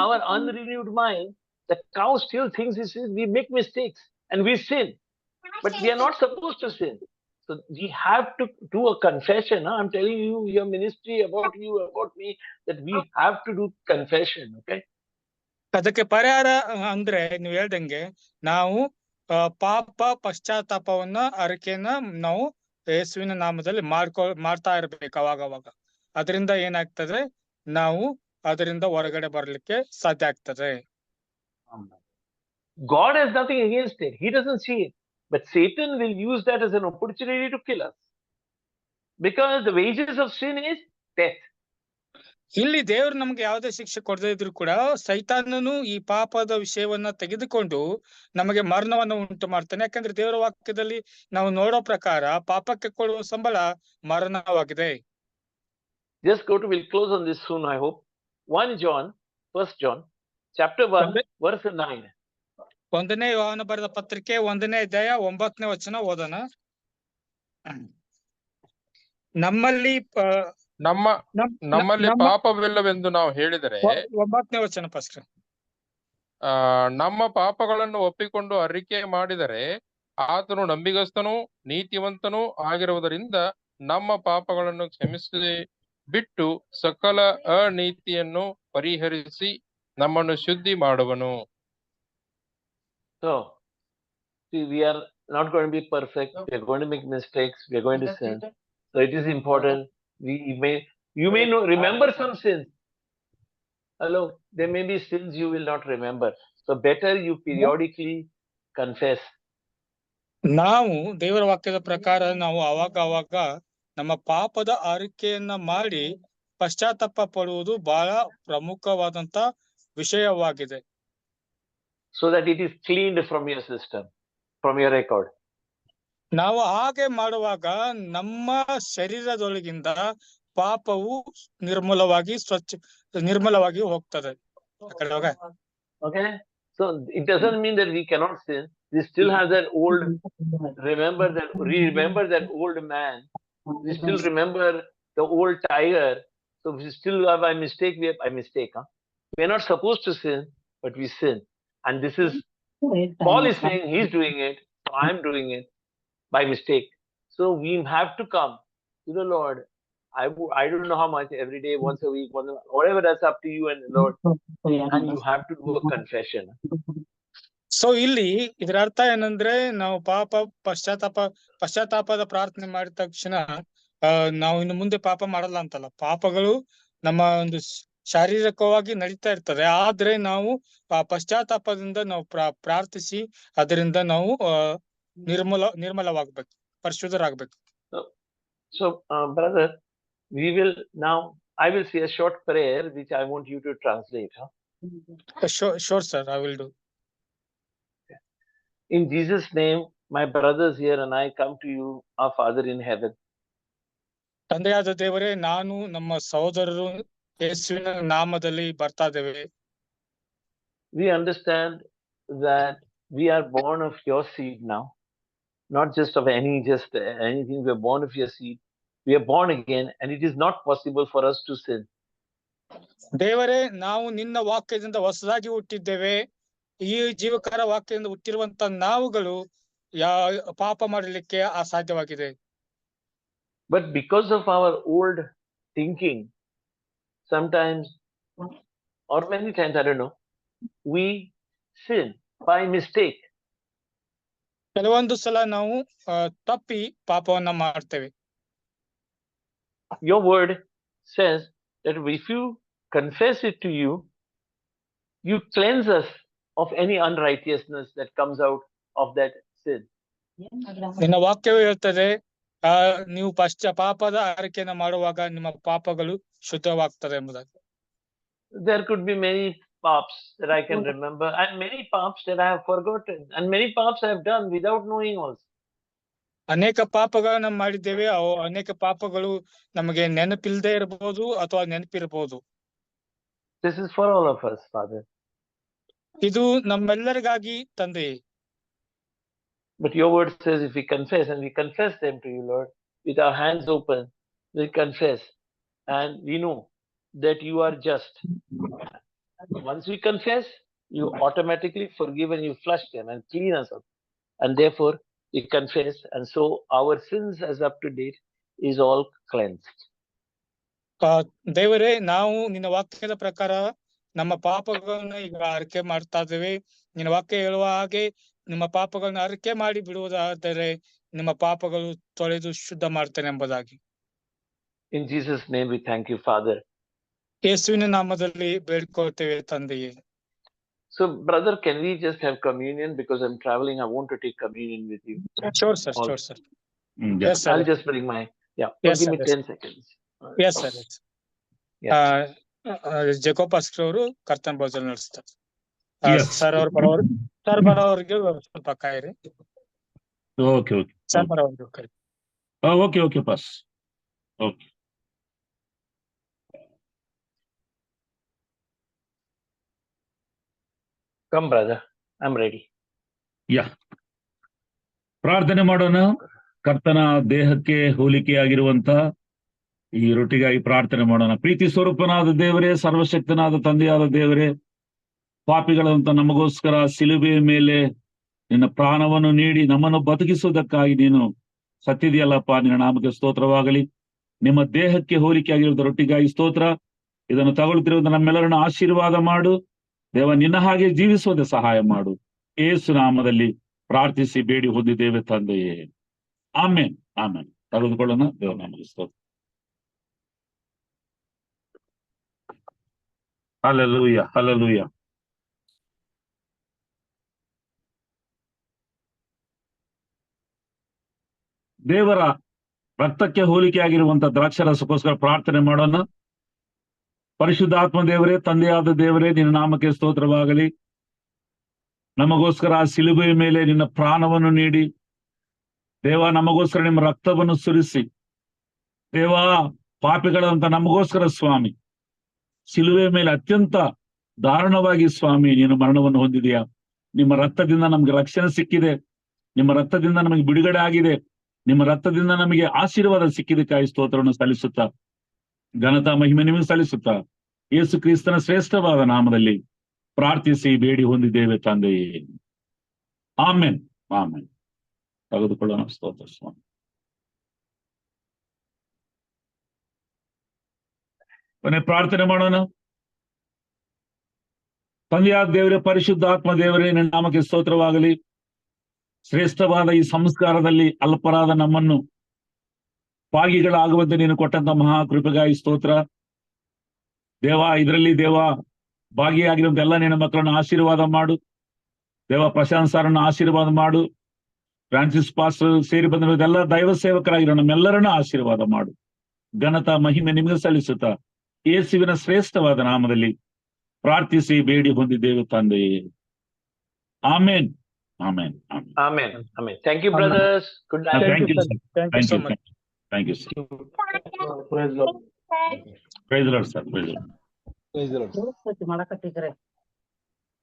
our unrenewed mind, the cow still thinks we make mistakes and we sin, but we are not supposed to sin. So we have to do a confession. I'm telling you, your ministry, about you, about me, that we have to do confession. Okay. ಅದಕ್ಕೆ ಪರಿಹಾರ ಅಂದ್ರೆ ನೀವು ಹೇಳ್ದಂಗೆ ನಾವು ಪಾಪ ಪಶ್ಚಾತ್ತಾಪವನ್ನ ಅರಿಕೆಯನ್ನ ನಾವು ಯೇಸುವಿನ ನಾಮದಲ್ಲಿ ಮಾಡ್ತಾ ಇರ್ಬೇಕು ಅವಾಗ. ಅದರಿಂದ ಏನಾಗ್ತದೆ, ನಾವು ಅದರಿಂದ ಹೊರಗಡೆ ಬರ್ಲಿಕ್ಕೆ ಸಾಧ್ಯ ಆಗ್ತದೆ. God has nothing against it. He doesn't see it. But Satan will use that as an opportunity to kill us. Because the wages of sin is death. ಇಲ್ಲಿ ದೇವ್ರು ನಮ್ಗೆ ಯಾವುದೇ ಶಿಕ್ಷೆ ಕೊಡದೇ ಇದ್ರು ಕೂಡ ಸೈತಾನನು ಈ ಪಾಪದ ವಿಷಯವನ್ನ ತೆಗೆದುಕೊಂಡು ನಮಗೆ ಮರಣವನ್ನ ಉಂಟು ಮಾಡ್ತಾನೆ. ಯಾಕಂದ್ರೆ ದೇವರ ವಾಕ್ಯದಲ್ಲಿ ನಾವು ನೋಡೋ ಪ್ರಕಾರ ಪಾಪಕ್ಕೆ ಕೊಡುವ ಸಂಬಳ ಮರಣವಾಗಿದೆ. Just we'll close on this soon, I hope. 1 John, chapter 1, verse 9. 1ನೇ ಯೋಹಾನ ಬರೆದ ಪತ್ರಿಕೆ 1ನೇ ಅಧ್ಯಾಯ 9ನೇ ವಚನ ಓದೋಣ. ನಮ್ಮಲ್ಲಿ ಪಾಪವಿಲ್ಲವೆಂದು ನಾವು ಹೇಳಿದರೆ 9ನೇ ವಚನ ಪಾಸ್ಟರ್. ನಮ್ಮ ಪಾಪಗಳನ್ನು ಒಪ್ಪಿಕೊಂಡು ಅರಿಕೆ ಮಾಡಿದರೆ ಆತನು ನಂಬಿಗಸ್ತನೂ ನೀತಿವಂತನೂ ಆಗಿರುವುದರಿಂದ ನಮ್ಮ ಪಾಪಗಳನ್ನು ಕ್ಷಮಿಸಿ ಬಿಟ್ಟು ಸಕಲ ಅನೀತಿಯನ್ನು ಪರಿಹರಿಸಿ ನಮ್ಮನ್ನು ಶುದ್ಧಿ ಮಾಡುವನು. So, see, we are not going to be perfect. We are going to make mistakes. We are going to sin. So it is important. You may remember some sins. Hello, there may be sins you will not remember. So better you periodically confess. ನಾವು ದೇವರ ವಾಕ್ಯದ ಪ್ರಕಾರ ನಾವು ಅವಾಗ ನಮ್ಮ ಪಾಪದ ಅರಿಕೆಯನ್ನ ಮಾಡಿ ಪಶ್ಚಾತ್ತಾಪ ಪಡುವುದು ಬಹಳ ಪ್ರಮುಖವಾದಂತ ವಿಷಯವಾಗಿದೆ. So that it is cleaned from your system, from your record. ನಾವು ಹಾಗೆ ಮಾಡುವಾಗ ನಮ್ಮ ಶರೀರದೊಳಗಿಂದ ಪಾಪವು ನಿರ್ಮಲವಾಗಿ ಹೋಗ್ತದೆ. ಆ ಕಡೆ ಹೋಗ. Okay, so it doesn't mean that we cannot sin. We still have that old, remember that old man. We still remember the old tiger. So we still have by mistake. Huh? We are not supposed to sin, but we sin. And this is Paul is saying he's doing it, so I'm doing it by mistake. So we have to come to the Lord. I don't know how much, every day, once a week, whatever, that's up to you and the Lord. And you have to do a confession. So ಇಲ್ಲಿ ಇದರ ಅರ್ಥ ಏನಂದ್ರೆ ನಾವು ಪಶ್ಚಾತ್ತಾಪದ ಪ್ರಾರ್ಥನೆ ಮಾಡಿದ ತಕ್ಷಣ ನಾವು ಇನ್ನು ಮುಂದೆ ಪಾಪ ಮಾಡಲ್ಲ ಅಂತಲ್ಲ. ಪಾಪಗಳು ನಮ್ಮ ಒಂದು ಶಾರೀರಿಕವಾಗಿ ನಡೀತಾ ಇರ್ತದೆ. ಆದ್ರೆ ನಾವು ಆ ಪಶ್ಚಾತ್ತಾಪದಿಂದ ನಾವು ಪ್ರಾರ್ಥಿಸಿ ಅದರಿಂದ ನಾವು ನಿರ್ಮಲವಾಗ್ಬೇಕು, ಪರಿಶುದ್ಧರಾಗ್ಬೇಕು. So brother, I will say a short prayer which I want you to translate. Sure sir, I will do. In Jesus' name, my brothers here and I come to you, our Father in heaven. ತಂದೆಯಾದ ದೇವರೇ, ನಾನು ನಮ್ಮ ಸಹೋದರರು ಯೇಸುವಿನ ನಾಮದಲ್ಲಿ ಬರ್ತಾ ಇದ್ದೇವೆ. We understand that we are born of your seed now, not just of anything. We are born of your seed. We are born again, and it is not possible for us to sin. ದೇವರೇ, ನಾವು ನಿನ್ನ ವಾಕ್ಯದಿಂದ ಹೊಸದಾಗಿ ಹುಟ್ಟಿದ್ದೇವೆ. ಈ ಜೀವಕರ ವಾಕ್ಯದಿಂದ ಹುಟ್ಟಿರುವಂತ ನಾವುಗಳು ಪಾಪ ಮಾಡಲಿಕ್ಕೆ ಅಸಾಧ್ಯವಾಗಿದೆ. But because of our old thinking, sometimes or many times, I don't know, we sin by mistake. ಕೆಲವೊಂದು ಸಲ ನಾವು ತಪ್ಪಿ ಪಾಪವನ್ನ ಮಾಡ್ತೇವೆ. Your word says that if you confess it to you, you cleanse us of any unrighteousness that comes out of that sin. ನಿನ್ನ ವಾಕ್ಯವು ಹೇಳ್ತದೆ, ನೀವು ಪಾಪದ ಅರಿಕೆಯನ್ನು ಮಾಡುವಾಗ ನಿಮ್ಮ ಪಾಪಗಳು ಶುದ್ಧವಾಗ್ತದೆ ಎಂಬುದಾಗಿ. There could be many paps that I can remember, and many paps that I have forgotten, and many paps I have done without knowing also. ಅನೇಕ ಪಾಪಗಳನ್ನ ಮಾಡಿದ್ದೇವೆ. ಅನೇಕ ಪಾಪಗಳು ನಮಗೆ ನೆನಪಿಲ್ಲದೆ ಇರಬಹುದು ಅಥವಾ ನೆನಪಿರಬಹುದು. This is for all of us, Father. ಇದು ನಮ್ಮೆಲ್ಲರಿಗಾಗಿ ತಂದೆ. But your word says if we confess, and we confess them to you, Lord, with our hands open, we confess, and we know that you are just. Once we confess, you automatically forgive and you flush them and clean us up. And therefore, we confess, and so our sins as up to date is all cleansed. ದೇವರೇ, ನಾವು ನಿನ್ನ ವಾಕ್ಯದ ಪ್ರಕಾರ ನಮ್ಮ ಪಾಪಗಳನ್ನ ಈಗ ಅರಿಕೆ ಮಾಡ್ತಾ ಇದ್ದೇವೆ. ನಿನ್ನ ವಾಕ್ಯ ಹೇಳುವ ಹಾಗೆ ನಿಮ್ಮ ಪಾಪಗಳನ್ನ ಅರಿಕೆ ಮಾಡಿ ಬಿಡುವುದಾದರೆ ನಿಮ್ಮ ಪಾಪಗಳು ತೊಳೆದು ಶುದ್ಧ ಮಾಡ್ತೇನೆ ಎಂಬುದಾಗಿ. In Jesus' name we thank you, Father. ಯೇಸುವಿನ ನಾಮದಲ್ಲಿ ಬೇಡ್ಕೊಳ್ತೇವೆ ತಂದೆಯೇ. So brother, can we just have communion? Because I'm traveling, I want to take communion with you. Sure sir. Yes sir. I'll just bring my Yes, give me sir. 10 seconds. Yes sir. Jacob pastor ಅವರು ಕರ್ತನ ಭೋಜನ ನಡೆಸ್ತಾರೆ. Sir ಬರೋವರೆಗೆ ಸ್ವಲ್ಪ ಕಾಯಿರಿ. Okay sir ಬರೋವರೆಗೆ ಕಾಯಿರಿ. Okay pass. Okay. Come brother, I'm ready. ಪ್ರಾರ್ಥನೆ ಮಾಡೋಣ. ಕರ್ತನ ದೇಹಕ್ಕೆ ಹೋಲಿಕೆಯಾಗಿರುವಂತ ಈ ರೊಟ್ಟಿಗಾಗಿ ಪ್ರಾರ್ಥನೆ ಮಾಡೋಣ. ಪ್ರೀತಿ ಸ್ವರೂಪನಾದ ದೇವರೇ, ಸರ್ವಶಕ್ತನಾದ ತಂದೆಯಾದ ದೇವರೇ, ಪಾಪಿಗಳಂತ ನಮಗೋಸ್ಕರ ಸಿಲುಬೆಯ ಮೇಲೆ ನಿನ್ನ ಪ್ರಾಣವನ್ನು ನೀಡಿ ನಮ್ಮನ್ನು ಬದುಕಿಸುವುದಕ್ಕಾಗಿ ನೀನು ಸತ್ತಿದೆಯಲ್ಲಪ್ಪ. ನಿನ್ನ ನಾಮಕ್ಕೆ ಸ್ತೋತ್ರವಾಗಲಿ. ನಿಮ್ಮ ದೇಹಕ್ಕೆ ಹೋಲಿಕೆಯಾಗಿರುವಂತ ರೊಟ್ಟಿಗಾಗಿ ಸ್ತೋತ್ರ. ಇದನ್ನು ತಗೊಳ್ತಿರುವಂತ ನಮ್ಮೆಲ್ಲರನ್ನ ಆಶೀರ್ವಾದ ಮಾಡು ದೇವ. ನಿನ್ನ ಹಾಗೆ ಜೀವಿಸುವುದೇ ಸಹಾಯ ಮಾಡು. ಯೇಸು ನಾಮದಲ್ಲಿ ಪ್ರಾರ್ಥಿಸಿ ಬೇಡಿ ಹೊಂದಿದ್ದೇವೆ ತಂದೆಯೇ, ಆಮೆನ್. ತೆಗೆದುಕೊಳ್ಳೋಣ. ದೇವ ನಾಮಕ್ಕೆ ಸ್ತೋತ್ರ. ಹಲ್ಲೆಲೂಯಾ. ದೇವರ ರಕ್ತಕ್ಕೆ ಹೋಲಿಕೆಯಾಗಿರುವಂತ ದ್ರಾಕ್ಷಾರಸಕ್ಕೋಸ್ಕರ ಪ್ರಾರ್ಥನೆ ಮಾಡೋಣ. ಪರಿಶುದ್ಧಾತ್ಮ ದೇವರೇ, ತಂದೆಯಾದ ದೇವರೇ, ನಿನ್ನ ನಾಮಕ್ಕೆ ಸ್ತೋತ್ರವಾಗಲಿ. ನಮಗೋಸ್ಕರ ಆ ಸಿಲುಬೆಯ ಮೇಲೆ ನಿನ್ನ ಪ್ರಾಣವನ್ನು ನೀಡಿ ದೇವ ನಮಗೋಸ್ಕರ ನಿಮ್ಮ ರಕ್ತವನ್ನು ಸುರಿಸಿ, ದೇವ ಪಾಪಿಗಳಂತ ನಮಗೋಸ್ಕರ ಸ್ವಾಮಿ ಶಿಲುವೆ ಮೇಲೆ ಅತ್ಯಂತ ದಾರುಣವಾಗಿ ಸ್ವಾಮಿ ನೀನು ಮರಣವನ್ನು ಹೊಂದಿದೆಯಾ. ನಿಮ್ಮ ರಕ್ತದಿಂದ ನಮ್ಗೆ ರಕ್ಷಣೆ ಸಿಕ್ಕಿದೆ, ನಿಮ್ಮ ರಕ್ತದಿಂದ ನಮಗೆ ಬಿಡುಗಡೆ ಆಗಿದೆ, ನಿಮ್ಮ ರಕ್ತದಿಂದ ನಮಗೆ ಆಶೀರ್ವಾದ ಸಿಕ್ಕಿದಕ್ಕಾಗಿ ಸ್ತೋತ್ರವನ್ನು ಸಲ್ಲಿಸುತ್ತಾ, ಘನತಾ ಮಹಿಮೆ ನಿಮಗೆ ಸಲ್ಲಿಸುತ್ತಾ, ಯೇಸು ಕ್ರಿಸ್ತನ ಶ್ರೇಷ್ಠವಾದ ನಾಮದಲ್ಲಿ ಪ್ರಾರ್ಥಿಸಿ ಬೇಡಿ ಹೊಂದಿದ್ದೇವೆ ತಂದೆಯೇ. Amen amen. ತೆಗೆದುಕೊಳ್ಳೋಣ. ಸ್ತೋತ್ರ ಸ್ವಾಮಿ. ಕೊನೆ ಪ್ರಾರ್ಥನೆ ಮಾಡೋಣ. ತಂದೆಯಾದ ದೇವರೇ, ಪರಿಶುದ್ಧ ಆತ್ಮ ದೇವರೇ, ನಿನ್ನ ನಾಮಕ್ಕೆ ಸ್ತೋತ್ರವಾಗಲಿ. ಶ್ರೇಷ್ಠವಾದ ಈ ಸಂಸ್ಕಾರದಲ್ಲಿ ಅಲ್ಪರಾದ ನಮ್ಮನ್ನು ಭಾಗಿಗಳಾಗುವಂತೆ ನೀನು ಕೊಟ್ಟಂತ ಮಹಾಕೃಪೆಗಾಗಿ ಸ್ತೋತ್ರ ದೇವ. ಇದರಲ್ಲಿ ದೇವ ಭಾಗಿಯಾಗಿರುವಂತ ಎಲ್ಲ ನಿನ್ನ ಮಕ್ಕಳನ್ನು ಆಶೀರ್ವಾದ ಮಾಡು ದೇವ. ಪ್ರಶಾಂತ್ ಸಾರನ್ನು ಆಶೀರ್ವಾದ ಮಾಡು. ಫ್ರಾನ್ಸಿಸ್ ಪಾಸ್ಟರ್ ಸೇರಿ ಬಂದಿರೋದೆಲ್ಲ ದೈವ ಸೇವಕರಾಗಿರೋ ನಮ್ಮೆಲ್ಲರನ್ನು ಆಶೀರ್ವಾದ ಮಾಡು. ಘನತಾ ಮಹಿಮೆ ನಿಮಗೆ ಸಲ್ಲಿಸುತ್ತಾ ಯೇಸುವಿನ ಶ್ರೇಷ್ಠವಾದ ನಾಮದಲ್ಲಿ ಪ್ರಾರ್ಥಿಸಿ ಬೇಡಿ ಹೊಂದಿದ್ದೇವೆ ತಂದೆಯೇ. Amen amen amen Amen. Amen. Thank you, brothers. Good night. Thank you sir. Thank you so much. Thank you sir. Praise Lord. Praise Lord sir. Praise Lord. Praise the Lord. ಮಾಡಕತ್ತಿದ್ರೆ